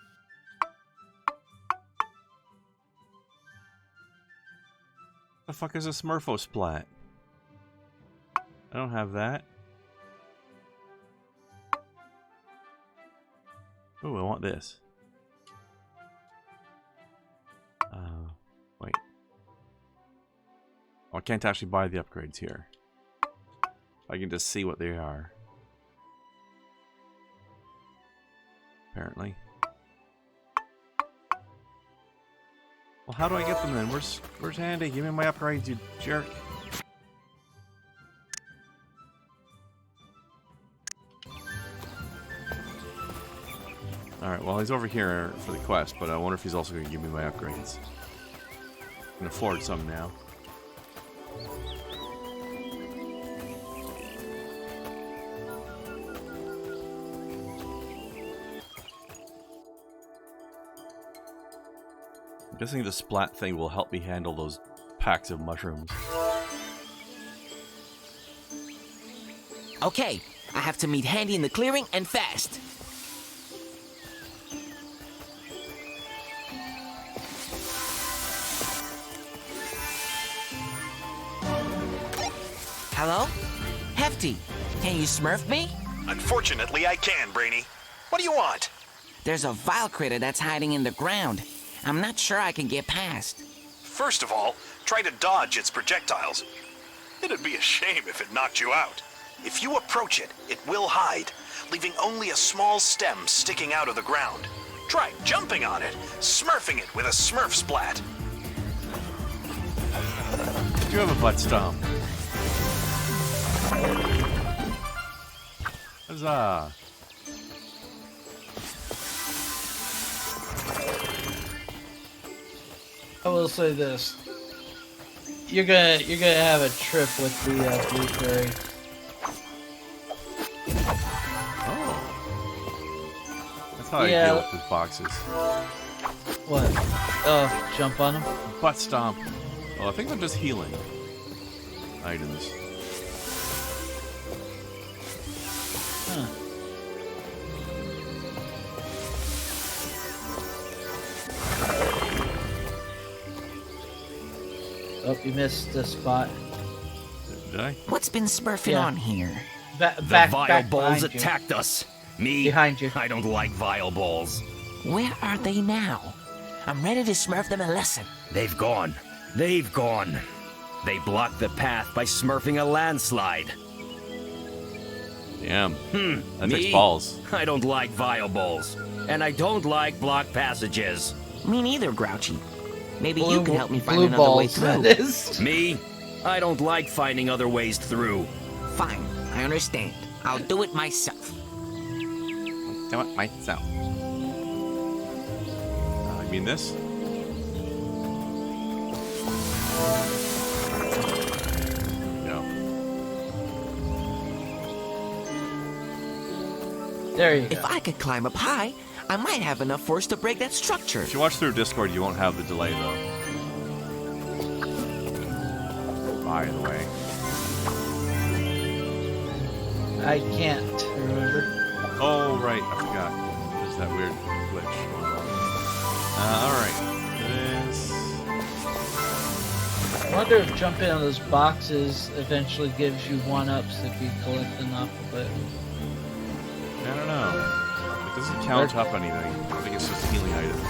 The fuck is a Smurfo splat? I don't have that. Ooh, I want this. Wait. Oh, I can't actually buy the upgrades here. I can just see what they are. Apparently. Well, how do I get them then? Where's Andy? Give me my upgrades, you jerk. Alright, well, he's over here for the quest, but I wonder if he's also going to give me my upgrades. I can afford some now. I'm guessing the splat thing will help me handle those packs of mushrooms. Okay, I have to meet Handy in the clearing and fast. Hello? Hefty, can you Smurf me? Unfortunately, I can, Brainy. What do you want? There's a vile critter that's hiding in the ground. I'm not sure I can get past. First of all, try to dodge its projectiles. It'd be a shame if it knocked you out. If you approach it, it will hide, leaving only a small stem sticking out of the ground. Try jumping on it, smurfing it with a Smurf splat. You have a butt stomp. Huzzah! I will say this: you're gonna have a trip with the Blue Fairy. Oh, that's how I Yeah. deal with these boxes. What? Oh, jump on them. Butt stomp. Oh, I think I'm just healing items. Huh. Oh, you missed the spot. Did I? What's been smurfing Yeah. on here? Back, The back vile balls behind you. attacked us. Me? Behind you. I don't like vile balls. Where are they now? I'm ready to smurf them a lesson. They've gone. They've gone. They blocked the path by smurfing a landslide. Damn. That Me? takes balls. I don't like vile balls. And I don't like blocked passages. Me neither, Grouchy. Maybe Blue, you can help me find blue another way balls, through. that is. Me? I don't like finding other ways through. Fine, I understand. I'll do it myself. Do it myself. You mean this? No. There you go. If I could climb up high, I might have enough force to break that structure. If you watch through Discord, you won't have the delay, though. By the way. I can't remember. Oh, right. I forgot. There's that weird glitch going on. Alright. This... I wonder if jumping on those boxes eventually gives you 1-ups if you collect enough of it. I don't know. It doesn't count up anything. I think it's just healing items.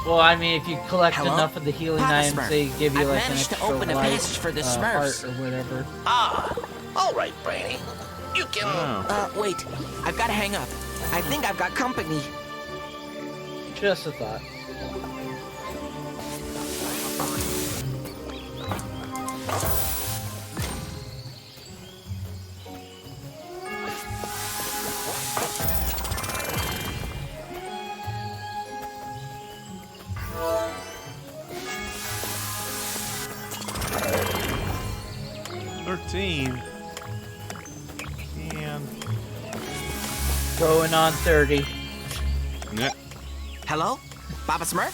Well, I mean, if you collect Hello? enough of the healing Papa items, Smurf. they give you I've like an managed to extra open a life, passage for the heart Smurfs. or whatever. Ah, all right, Brainy. You can... Oh. Wait. I've got to hang up. I think I've got company. Just a thought. 13. And Going on 30. yeah. Hello? Papa Smurf?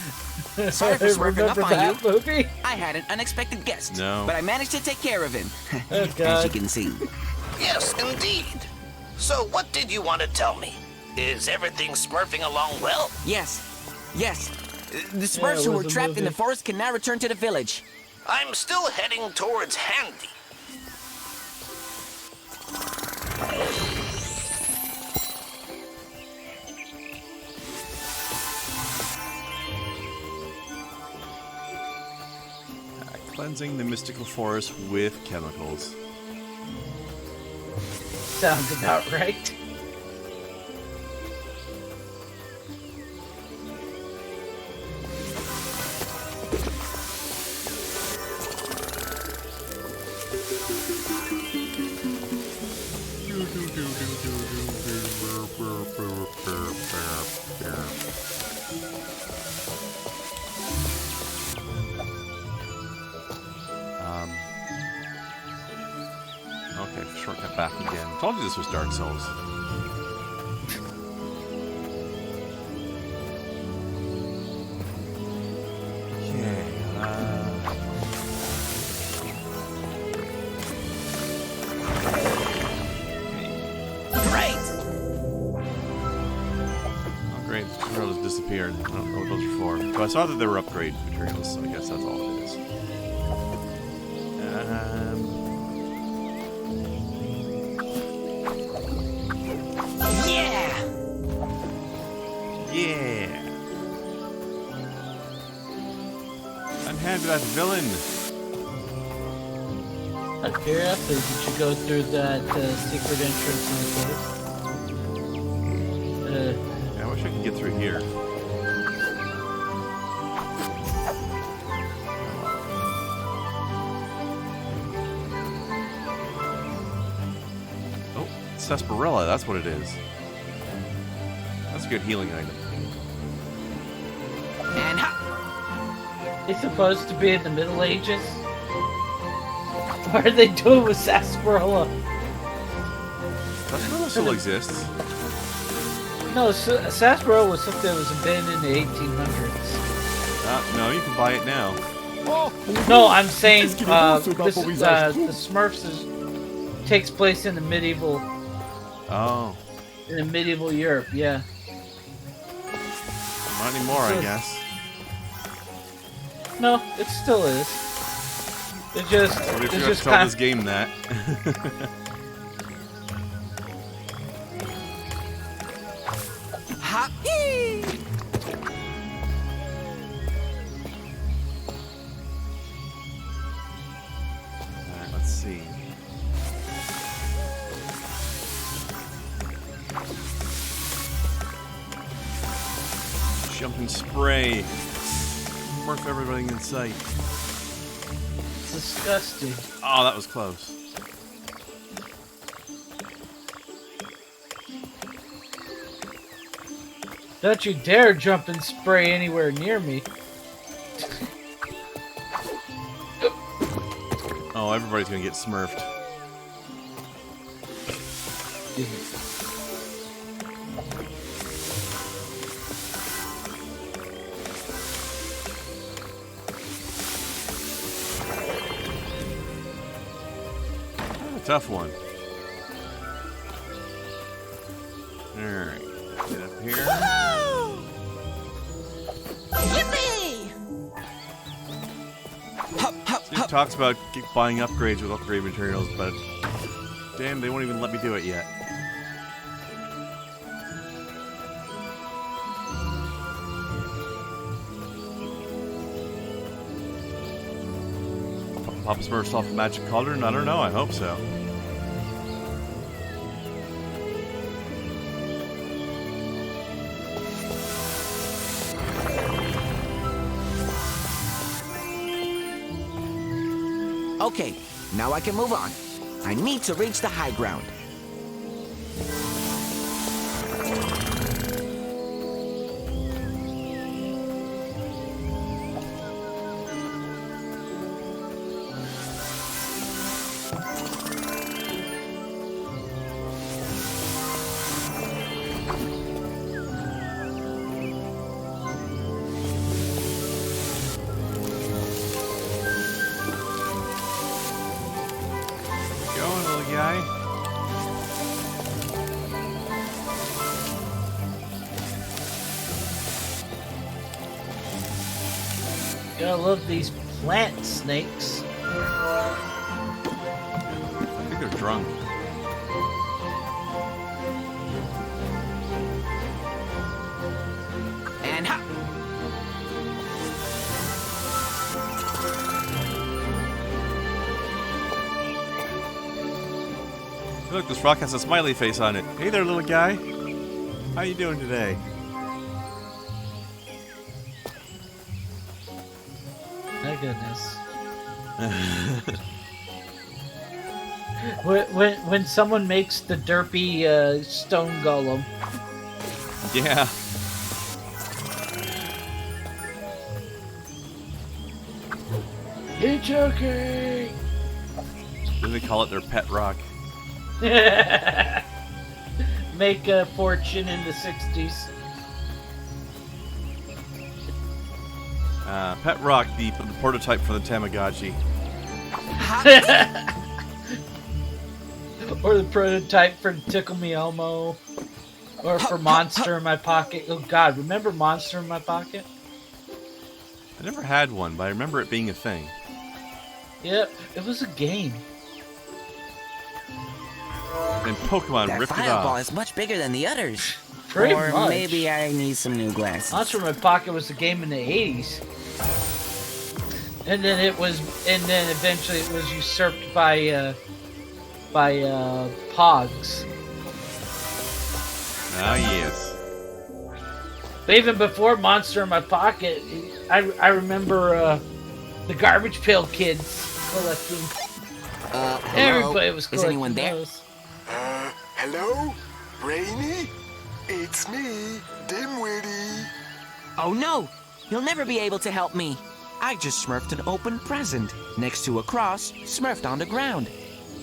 Sorry for smurfing up Remember on that you. movie? I had an unexpected guest. No. But I managed to take care of him. Oh, As God. you can see. Yes, indeed. So, what did you want to tell me? Is everything smurfing along well? Yes. Yes. The Smurfs it who was were a trapped in the movie. forest can now return to the village. I'm still heading towards Handy. Cleansing the mystical forest with chemicals. Sounds about right. Okay, shortcut back again. Told you this was Dark Souls. Okay, Great! oh great, the tutorials disappeared. I don't know what those are for. But I saw that they were upgrade materials, so I guess that's all it is. Yeah! Yeah! Unhand that villain! Out of curiosity, did you go through that secret entrance in the cave? Yeah, I wish I could get through here. Oh, sarsaparilla, that's what it is. That's a good healing item. And hop! It's supposed to be in the Middle Ages? What are they doing with sarsaparilla? Sarsaparilla still exists. No, sarsaparilla was something that was invented in the 1800s. No, you can buy it now. No, I'm saying this is, the Smurfs takes place in the medieval Oh, Europe. Yeah. not anymore, I guess. No, it still is. It just Somebody it's forgot just to tell kind this game that. Hop! Alright, let's see. Jump and spray. Morph everything in sight. It's disgusting. Oh, that was close. Don't you dare jump and spray anywhere near me. Oh, everybody's gonna get smurfed. Tough one. Alright. Get up here. Yippee! Hop, hop, Steve hop! talks about buying upgrades with upgrade materials, but damn, they won't even let me do it yet. Papa Smurf's off the magic cauldron? I don't know, I hope so. Okay, now I can move on. I need to reach the high ground. Gotta love these plant snakes. I think they're drunk. And hop. Look, this rock has a smiley face on it. Hey there, little guy. How you doing today? My goodness. when someone makes the derpy stone golem. Yeah. You're joking! Then they call it their pet rock. Make a fortune in the 60s. Pet rock, the prototype for the Tamagotchi. Or the prototype for Tickle Me Elmo. Or for Monster in My Pocket. Oh god, remember Monster in My Pocket? I never had one, but I remember it being a thing. Yep, it was a game. And Pokemon That ripped it fireball off. is much bigger than the others. Pretty or much. maybe I need some new glasses. Monster in My Pocket was a game in the 80s. And then eventually it was usurped by Pogs. Ah, yes. But even before Monster in My Pocket, I remember the Garbage Pail Kids collecting. Hello? Everybody was Is collecting anyone there? those. Hello? Brainy? It's me, Dimwitty. Oh no! You'll never be able to help me. I just smurfed an open present. Next to a cross, smurfed on the ground.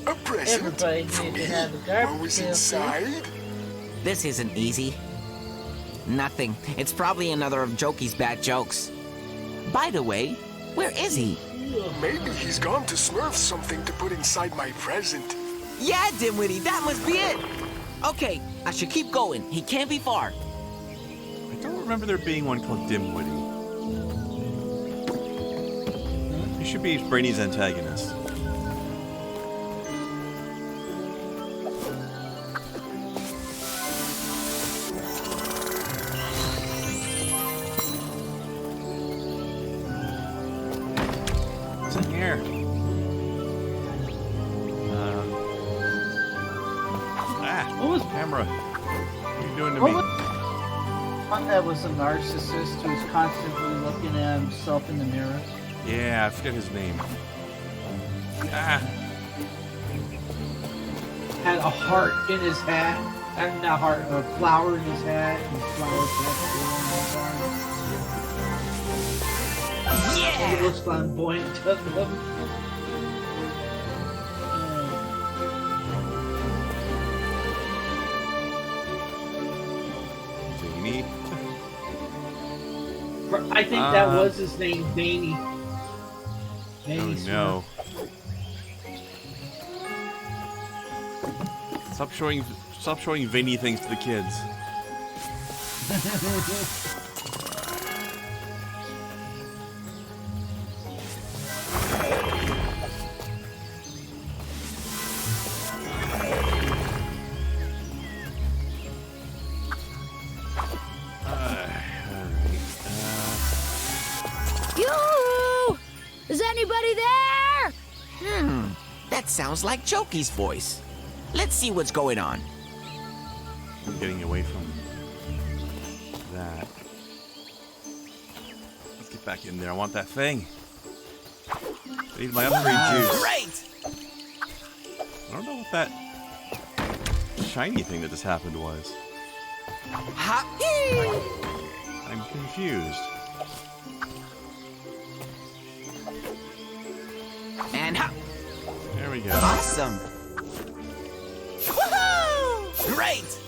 A present Everybody for needed me? to have a garbage What was pail, inside? This isn't easy. Nothing. It's probably another of Jokey's bad jokes. By the way, where is he? Maybe he's gone to smurf something to put inside my present. Yeah, Dimwitty, that must be it! Okay, I should keep going. He can't be far. I don't remember there being one called Dimwitty. He should be Brainy's antagonist. What's in here? What was Camera. What are you doing to What me? was one that was a narcissist who was constantly looking at himself in the mirror? Yeah, I forget his name. Ah, Had a heart in his hat. And not heart, a flower in his hat. And flowers next to him. Yeah! It looks flamboyant, doesn't it? Veiny. I think that was his name, Veiny. Oh Veiny no. Stop showing veiny things to the kids. Yoo-hoo! Is anybody there? That sounds like Jokey's voice. Let's see what's going on. I'm getting away from that. Let's get back in there. I want that thing. I need my upgrade juice. Great! I don't know what that shiny thing that just happened was. Ha-ee! I'm confused. And hop! There we go. Awesome! Woohoo! Great!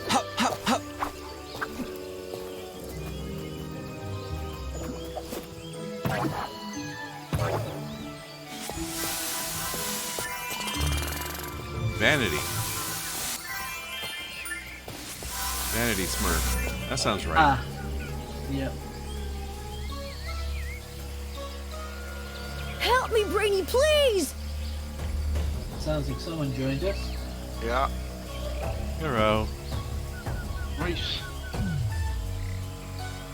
Hup, hup, hup. Vanity. Vanity Smurf. That sounds right. Ah. Yep. Help me, Brainy, please! Sounds like someone joined us. Yeah. Hero. Nice.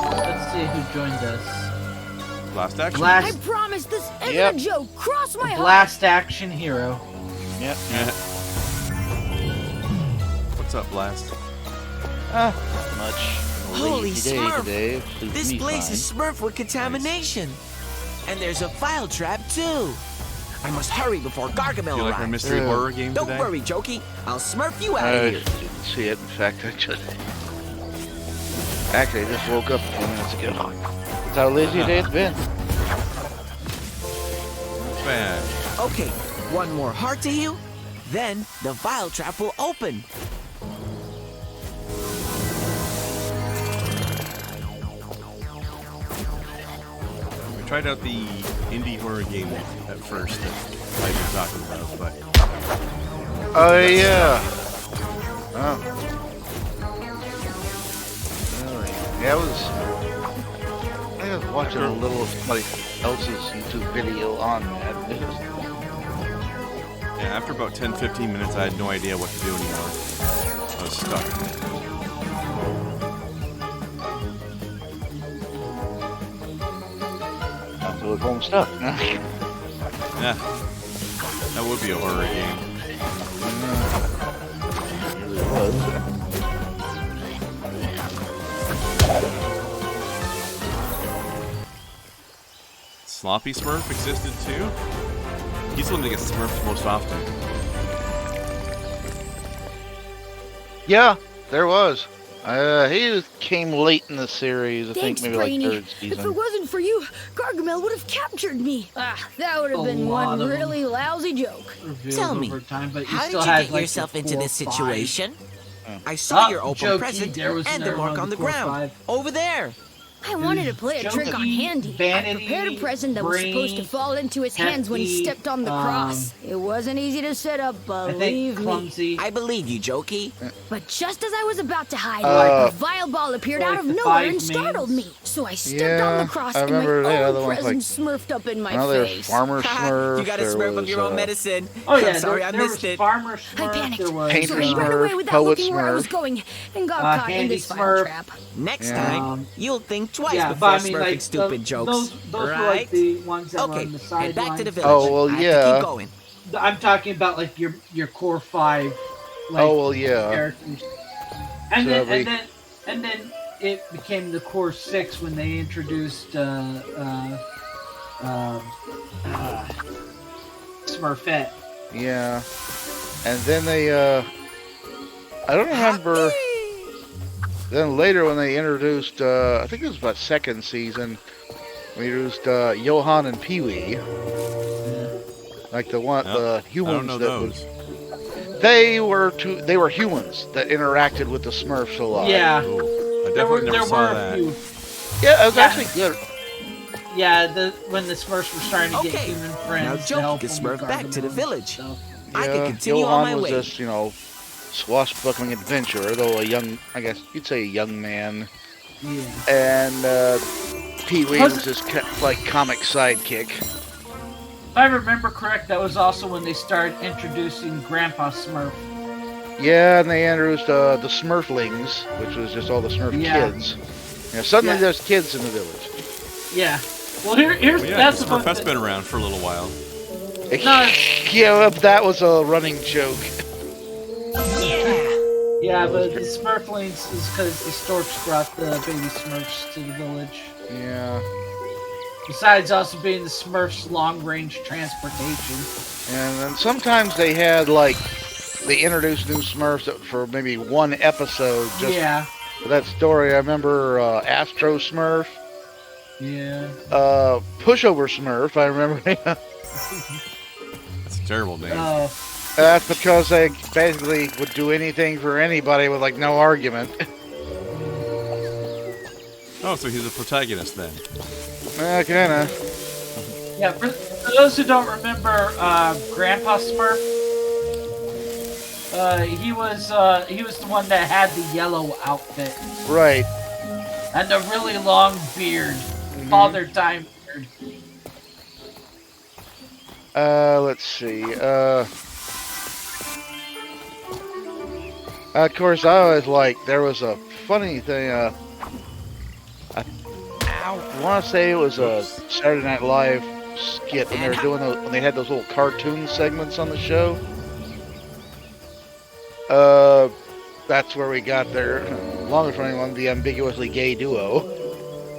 Let's see who joined us. Blast action. I promise this isn't Yep. a joke. Cross my heart. Blast action hero. Yep. Yeah. What's up, Blast? Not much. Holy Lazy day Smurf! today. Suits This me place fine. is smurf with contamination. And there's a file trap, too. I must hurry before Gargamel You like our arrives. mystery horror game Don't today? worry, Jokey. I'll smurf you out I of here. didn't see it. In fact, I just woke up a few minutes ago. That's how lazy a day it's been. Not bad. Okay, one more heart to heal, then the vial trap will open. We tried out the indie horror game at first that I've been talking about, but Oh, yeah. Oh. Really? Yeah, I was watching a little of somebody else's YouTube video on that. yeah, after about 10-15 minutes, I had no idea what to do anymore. I was stuck. Also at home stuff. Yeah, that would be a horror game. It really was. Sloppy Smurf existed too? He's the one that gets smurfed most often. Yeah, there was. Came late in the series. I Thanks, think maybe Brainy. like third If season. it wasn't for you, Gargamel would have captured me. That would have A been lot one of them. really lousy joke. Revealed Tell me, over time, but you How did still you had, get like, yourself the into this 4 or 5. situation? I saw your open Jokey, present there was and the another mark one, on the the 4 or ground. 5. Over there. I wanted to play a trick on Jokey, Handy. I Vanity, prepared a present that was supposed to Brainy, fall into his hands when he Hefty, stepped on the cross. It wasn't easy to set up, I think believe me. clumsy. I believe you, Jokey. But just as I was about to hide, Uh, a vile ball appeared like out of the nowhere 5 and startled mains. me. So I stepped Yeah, on the cross I and my remember that other own one's present like- smurfed up in my Now there's face. Farmer Smurf. You got a there smurf of was, your own medicine. Oh yeah, I'm sorry I there missed was it. Farmer I Smurf, panicked, there was Painter so I ran Smurf, away without Poet looking where I was Smurf. going and got caught in Handy this vile Smurf. trap. Next Yeah. time, you'll think twice yeah, before but I mean, smurfing like stupid jokes. those were like right? the ones that were Okay, on the head back to the sidelines. village. Oh, well, I have yeah. to keep going. I'm talking about like your core 5. Like, Oh, well, yeah. Characters. And So then we- and then it became the core 6 when they introduced Smurfette. Yeah. And then they, I don't remember. Then later when they introduced, I think it was about second season, we introduced Johan and Pee-wee. Like the one, Yep. the I humans don't know that those. they were humans that interacted with the Smurfs a lot. Yeah, Ooh, I there were definitely never saw a that. few. Yeah, it was Yeah. actually good. Yeah, when the Smurfs were starting to get Okay, human now friends to Jokey help can them smurf with back to the Gargamel village. and stuff. I Yeah, can continue Johan on my was way. just, swashbuckling adventurer, though a young, I guess you'd say a young man. Yeah. And Pee-wee Was was just like comic sidekick. If I remember correct, that was also when they started introducing Grandpa Smurf. Yeah, and they introduced the Smurflings, which was just all the Smurf Yeah. kids. Yeah, suddenly Yeah. there's kids in the village. Yeah. Well, here's Well, yeah, that's the fun Smurfette's thing. been around for a little while. No. Yeah, well, that was a running joke. Yeah, but the Smurflings is because the storks brought the baby Smurfs to the village. Yeah. Besides also being the Smurfs' long-range transportation. And then sometimes they had, like, they introduced new Smurfs for maybe one episode just Yeah. for that story. I remember Astro Smurf, Yeah. Pushover Smurf, I remember. That's a terrible name. Oh. That's because they basically would do anything for anybody with, like, no argument. Oh, so he's a protagonist then. Kinda. Yeah, for those who don't remember Grandpa Smurf, He was the one that had the yellow outfit Right. and the really long beard, Father Time beard. Let's see. Of course, I always liked. There was a funny thing. I want to say it was a Saturday Night Live skit when they were doing those, when they had those little cartoon segments on the show. That's where we got their longest running one, the ambiguously gay duo.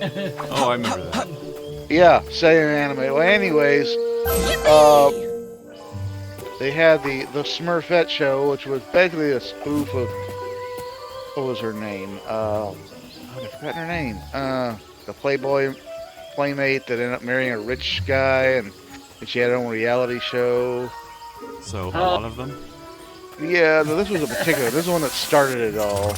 Oh, I remember that. Yeah, Saturday Anime. Well, anyways, they had the Smurfette show, which was basically a spoof of, what was her name? I forgot her name. The Playboy playmate that ended up marrying a rich guy, and she had her own reality show. So, a lot of them? Yeah, no, this was a particular. This is the one that started it all.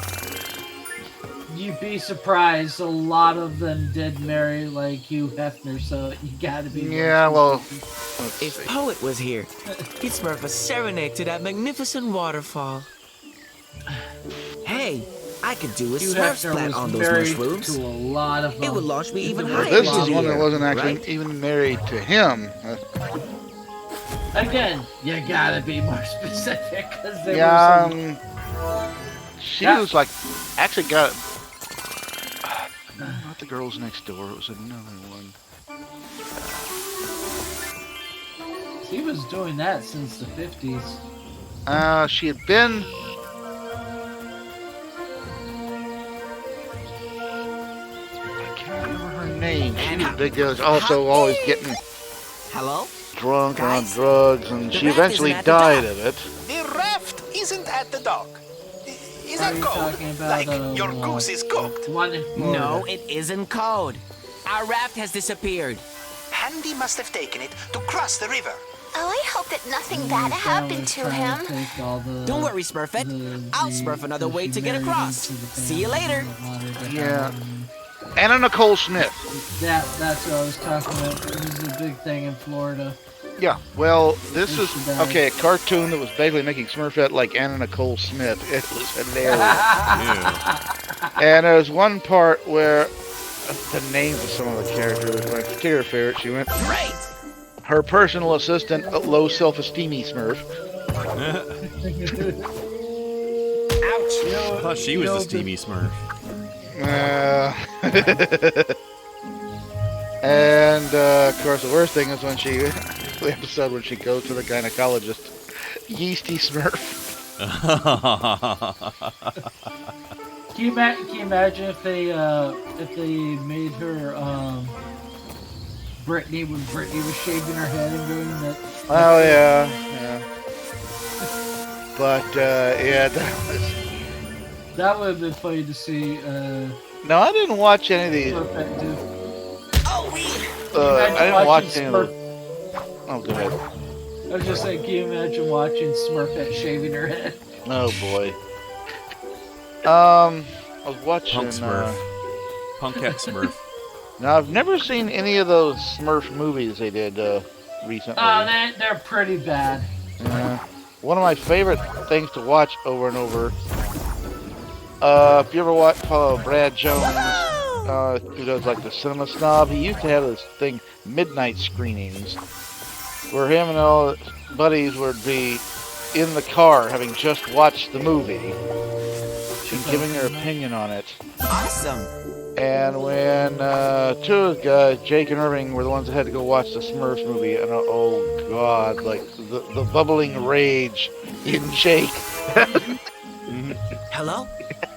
You'd be surprised. A lot of them did marry like Hugh Hefner, so you gotta be. Yeah, well. If Poet was here, he'd smurf a serenade to that magnificent waterfall. Hey, I could do a Hugh smurf Hefner splat was on those married mushrooms. to a lot of them. It would launch me even Well, higher. this is into one the that air, wasn't actually right? even married to him. Again, you gotta be more specific because there Yeah, was she was like, actually got. Not the girls next door. It was another one. he was doing that since the 50s. She had been. I can't remember her name. She was big. Was also always getting Hello? drunk on Guys, drugs, and the she raft eventually isn't at the died dock. of it. The raft isn't at the dock. Is Are that you cold? talking about, Like your goose is cooked? One in Florida. No, it isn't cold. Our raft has disappeared. Handy must have taken it to cross the river. Oh, I hope that nothing bad happened to him. Don't worry, Smurfette. I'll smurf another way to get across. See you later. Yeah. Anna Nicole Smith. That's what I was talking about. This is a big thing in Florida. Yeah, well, this is, okay, a cartoon that was basically making Smurfette like Anna Nicole Smith. It was hilarious. And there was one part where, the names of some of the characters, my particular favorite, she went, Great! her personal assistant, a low self-esteemy Smurf. Ouch! I thought she was the steamy Smurf. And, of course, the worst thing is when she, the episode when she goes to the gynecologist, Yeasty Smurf. Can you imagine if they made her Brittany when Brittany was shaving her head and doing that? Oh yeah. But yeah, that would have been funny to see. No, I didn't watch any of these. Smurfette do. I didn't watch any of those. Oh, go ahead. I was just saying, can you imagine watching Smurfette shaving her head? Oh boy. I was watching. Punk Smurf. Punkette Smurf. Now I've never seen any of those Smurf movies they did recently. Oh, they're pretty bad. One of my favorite things to watch over and over. If you ever follow Brad Jones, who does like the Cinema Snob, he used to have this thing, midnight screenings, where him and all his buddies would be in the car having just watched the movie and giving their opinion on it. Awesome! And when two of the guys, Jake and Irving, were the ones that had to go watch the Smurfs movie, and oh god, like the bubbling rage in Jake. Hello?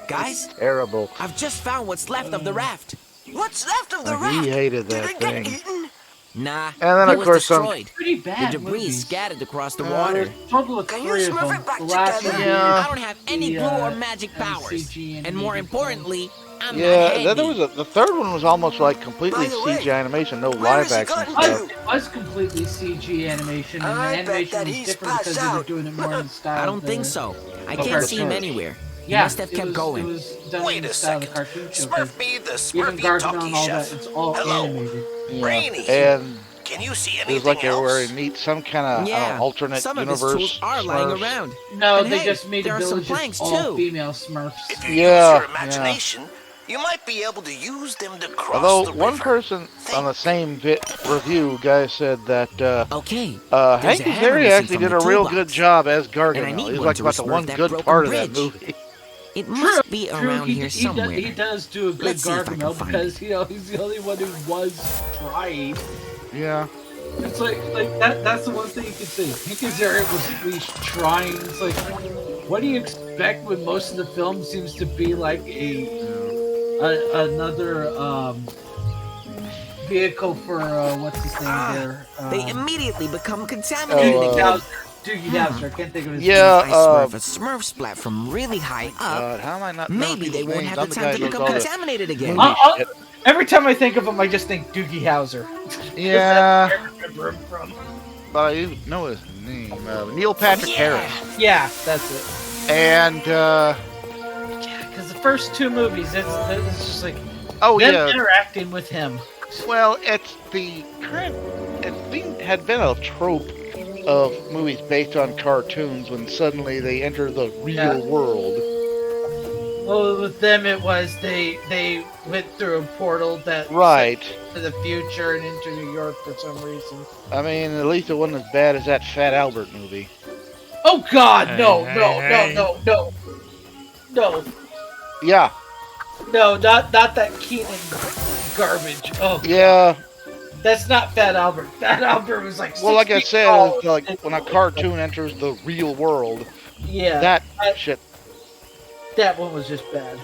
Guys? Terrible. I've just found what's left of the raft. What's left of the Like, raft? he hated that Did it get thing. eaten? Nah, And then, it of was course, some- destroyed. Pretty bad. The debris movies. scattered across the water. There's a total of Can you 3 of smurf them. it back The last together? one Yeah. I don't have any the, blue or magic powers. CG And more animated importantly, I'm Yeah, not then there handy. was the third one was almost like completely By the way, CG animation, no where live has he action gotten stuff. to? It was completely CG animation, and the I bet animation that was he's different passed because they were out. doing it more in the style. I of don't think the- so. I the can't see him cartoon. anywhere. He Yeah, must have kept going. It was done Wait in the a style of the second. cartoon show. Smurf me the Even Smurfy Gargamel Talkie and all Chef. that, it's all Hello. animated. Yeah. Brainy. And Can you see It was anything like they were else? in meet some kind of alternate some of universe. his tools are lying Smurfs. around. No, And they hey, just made there a are some village of planks all too. female Smurfs. If you Yeah, use your imagination, you might be able to use them to cross Although the one river. person on the same review guy said that Okay. Hank a hammer Azaria missing actually from did the a real toolbox. good job as And I Gargamel. need He's one like to about the resmurf one that good broken part of bridge. that movie. It must be True, around here somewhere. he does do a good Let's see if I can Gargamel find because he's the only one who was trying. Yeah. It's like that's the one thing you could say. Hank Azaria was at least trying. It's like, what do you expect when most of the film seems to be like another vehicle for what's his name there? They immediately become contaminated again. Doogie Howser. I can't think of his If I smurf a Smurf splat from really high up, God, how am I not knowing maybe they people's won't names? have I'm the the time guy to who knows become all the contaminated again. movie shit. Every time I think of him, I just think Doogie Howser. Yeah. That's where I remember him from. But I know his name. Neil Patrick Harris. Yeah, that's it. And because the first two movies, it's just like them interacting with him. Well, it's the current. Had been a trope of movies based on cartoons when suddenly they enter the real world. Well, with them, it was they went through a portal that to the future and into New York for some reason. I mean, at least it wasn't as bad as that Fat Albert movie. Oh God, no. Yeah. No, not that Keenan garbage. Oh yeah. That's not Fat Albert. Fat Albert was like. Well, like I said, it's like when a cartoon enters the real world. Yeah. That shit. That one was just bad.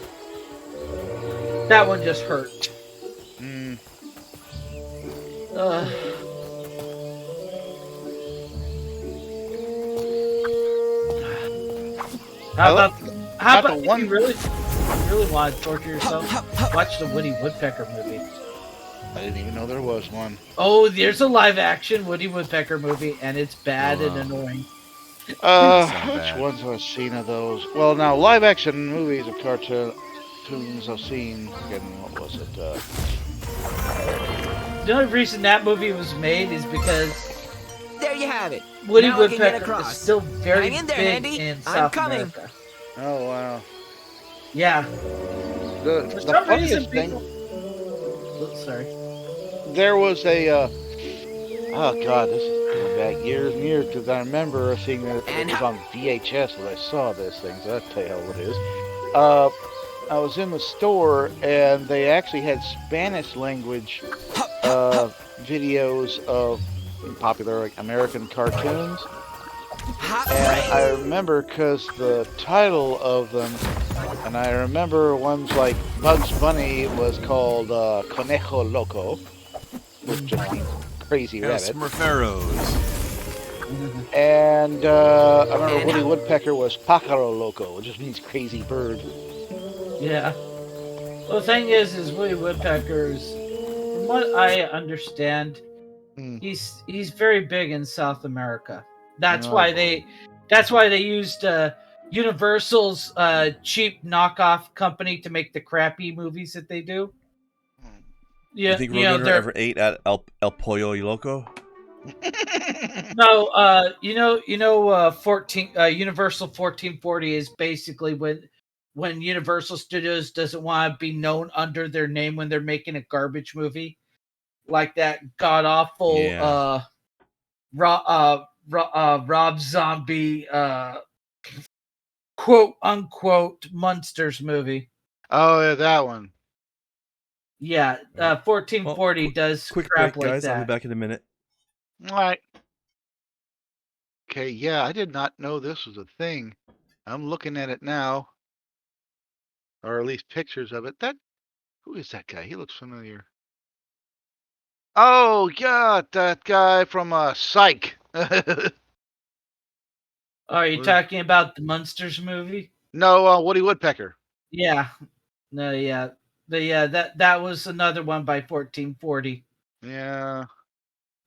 That one just hurt. How about the one you really want to torture yourself? Watch the Woody Woodpecker movie. I didn't even know there was one. Oh, there's a live-action Woody Woodpecker movie, and it's bad and annoying. Which ones have I seen of those? Well, now live-action movies of cartoons I've seen. Again, what was it? The only reason that movie was made is because there you have it. Woody now Woodpecker is still very Hang in there, big Andy. in I'm South coming. America. Oh wow. Yeah. The funniest thing. Sorry. There was a. Oh God, this is going back years and years because I remember seeing that it was on VHS when I saw this thing. So that's the hell what it is. I was in the store and they actually had Spanish language videos of popular like American cartoons. And I remember because the title of them, and I remember ones like Bugs Bunny was called Conejo Loco, which just means crazy rabbit. Smurferos. And I remember Woody Woodpecker was Pájaro Loco, which just means crazy bird. Yeah. Well, the thing is Woody Woodpecker's, from what I understand, he's very big in South America. That's why they used Universal's cheap knockoff company to make the crappy movies that they do. Yeah, you think Roadrunner ever ate at El Pollo Loco? No, Universal 1440 is basically when Universal Studios doesn't want to be known under their name when they're making a garbage movie, like that god awful Rob Zombie quote unquote Monsters movie. Oh yeah, that one. Yeah, 1440 does quick crap break, like guys. that. I'll be back in a minute. All right. Okay, yeah, I did not know this was a thing. I'm looking at it now, or at least pictures of it. Who is that guy? He looks familiar. Oh, yeah, that guy from Psych. Are you talking about the Monsters movie? No, Woody Woodpecker. Yeah. No, yeah. But yeah, that was another one by 1440. Yeah.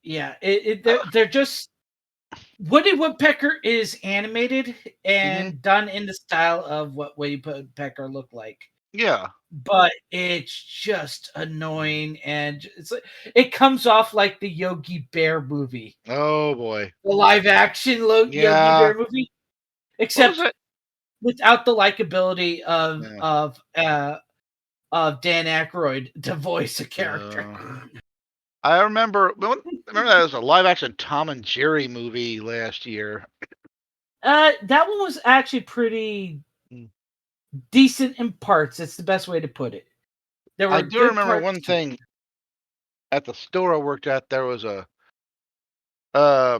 Yeah, they're just Woody Woodpecker is animated and done in the style of what Woody Woodpecker looked like. Yeah. but it's just annoying, and it comes off like the Yogi Bear movie, Oh boy. the live action Yogi Yeah. Bear movie, What was except it? without the likability Yeah. of Dan Aykroyd to voice a character. I remember that was a live action Tom and Jerry movie last year. That one was actually pretty decent in parts. It's the best way to put it. There were I do good remember parts. one thing. At the store I worked at, there was a uh,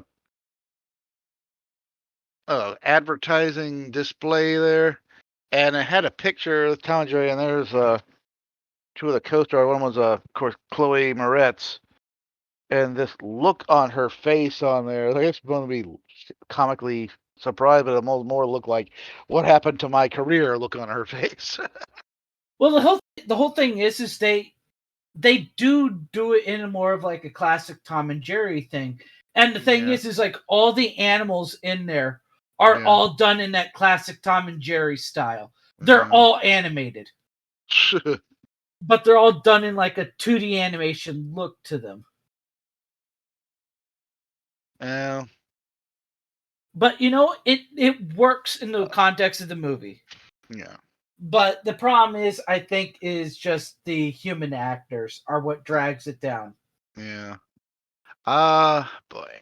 advertising display there, and it had a picture of Tom and Jerry, and there's two of the co-stars. One was of course Chloe Moretz, and this look on her face on there. I guess it's going to be comically surprised, but it more look like what happened to my career. Look on her face. Well, the whole thing is they do it in a more of like a classic Tom and Jerry thing. And the thing is like all the animals in there are all done in that classic Tom and Jerry style. They're all animated. But they're all done in like a 2D animation look to them. Yeah. But it works in the context of the movie. Yeah. But the problem I think is just the human actors are what drags it down. Yeah. Boy.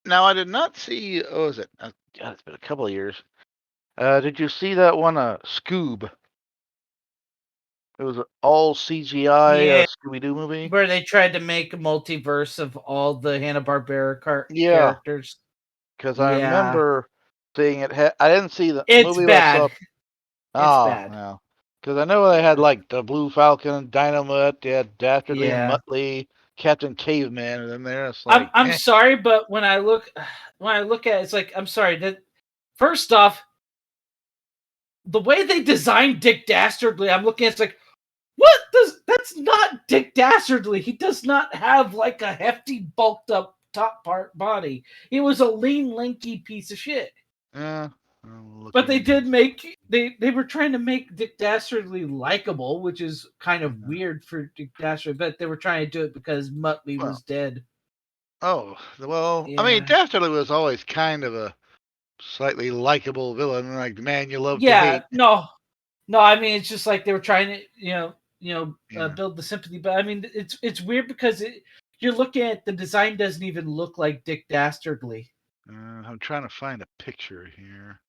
Now I did not see. What was it? God, it's been a couple of years. Did you see that one? Scoob. It was an all CGI Scooby Doo movie. Where they tried to make a multiverse of all the Hanna-Barbera characters. Because I remember seeing it. I didn't see the It's movie, bad. but I saw. It's bad. Yeah. Because I know they had like the Blue Falcon, Dynamite, they had Dastardly and Muttley, Captain Caveman, and then there's like. I'm sorry, but when I look at it, it's like I'm sorry that first off, the way they designed Dick Dastardly, I'm looking at it's like, that's not Dick Dastardly. He does not have like a hefty, bulked up top part body. He was a lean, lanky piece of shit. Yeah. But they did they were trying to make Dick Dastardly likable, which is kind of weird for Dick Dastardly, but they were trying to do it because Muttley was dead. Oh, well, I mean, Dastardly was always kind of a slightly likable villain, like the man you love to hate. No, I mean, it's just like they were trying to, build the sympathy, but I mean, it's weird because you're looking at the design doesn't even look like Dick Dastardly. I'm trying to find a picture here.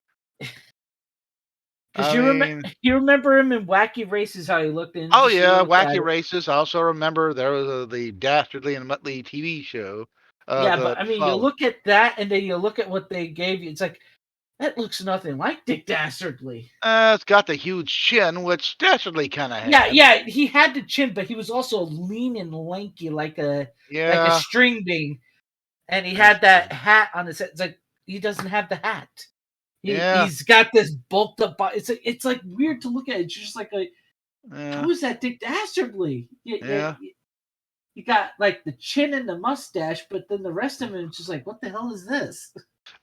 Because you remember him in Wacky Races, how he looked in. Oh yeah, Wacky Races. I also remember there was the Dastardly and Muttley TV show. But I mean, you look at that, and then you look at what they gave you. It's like that looks nothing like Dick Dastardly. It's got the huge chin, which Dastardly kind of had. Yeah, he had the chin, but he was also lean and lanky, like a string bean. And he had that hat on his head. It's like he doesn't have the hat. He's got this bulked up body. It's like weird to look at. It's just like who is that Dick Dastardly? You got like the chin and the mustache, but then the rest of him is just like, what the hell is this?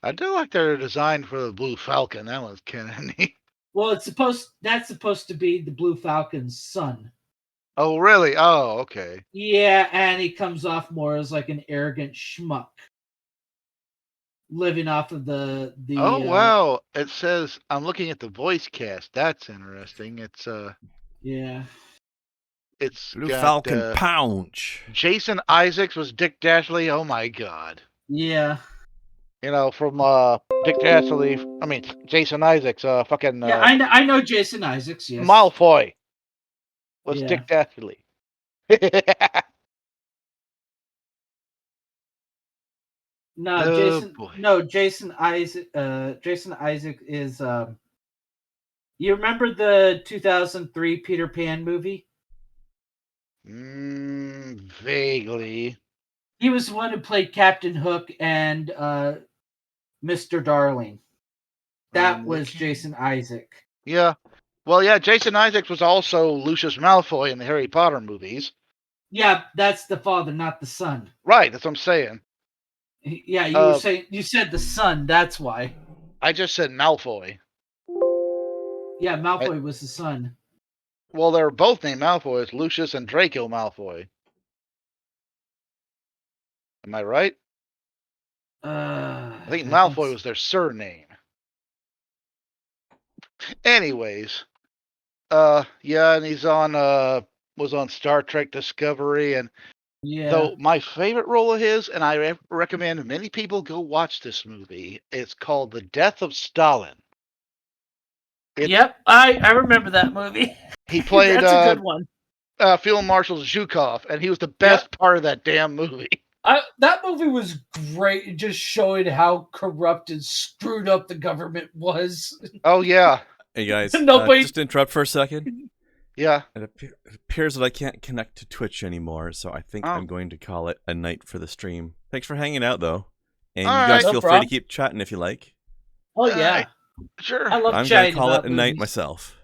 I do like their design for the Blue Falcon. That was kind of neat. Well, that's supposed to be the Blue Falcon's son. Oh, really? Oh, okay. Yeah, and he comes off more as like an arrogant schmuck. Living off of the wow. It says I'm looking at the voice cast. That's interesting. It's it's Blue got, Falcon Pounce. Jason Isaacs was Dick Dastardly. Oh my god. Yeah. From Dick Dastardly. I mean Jason Isaacs. Fucking. Yeah, I know Jason Isaacs. Yes. Malfoy was Dick Dastardly. Jason Isaac. Jason Isaac is. You remember the 2003 Peter Pan movie? Vaguely. He was the one who played Captain Hook and Mr. Darling. That was Jason Isaac. Yeah. Well, yeah, Jason Isaacs was also Lucius Malfoy in the Harry Potter movies. Yeah, that's the father, not the son. Right, that's what I'm saying. Yeah, you said the son, that's why. I just said Malfoy. Yeah, Malfoy was the son. Well, they're both named Malfoy. It's Lucius and Draco Malfoy. Am I right? I think Malfoy was their surname. Anyways, yeah, and he's on was on Star Trek Discovery, and so my favorite role of his, and I recommend many people go watch this movie. It's called The Death of Stalin. Yep, I remember that movie. He played That's a good one. Field Marshal Zhukov, and he was the best part of that damn movie. That movie was great. It just showed how corrupt and screwed up the government was. Oh yeah. Hey guys, Nobody... just to interrupt for a second. Yeah. It appears that I can't connect to Twitch anymore, so I think I'm going to call it a night for the stream. Thanks for hanging out, though. And you guys feel free to keep chatting if you like. Oh, yeah. Sure. I love I'm chatting going to call about it a night movies. myself.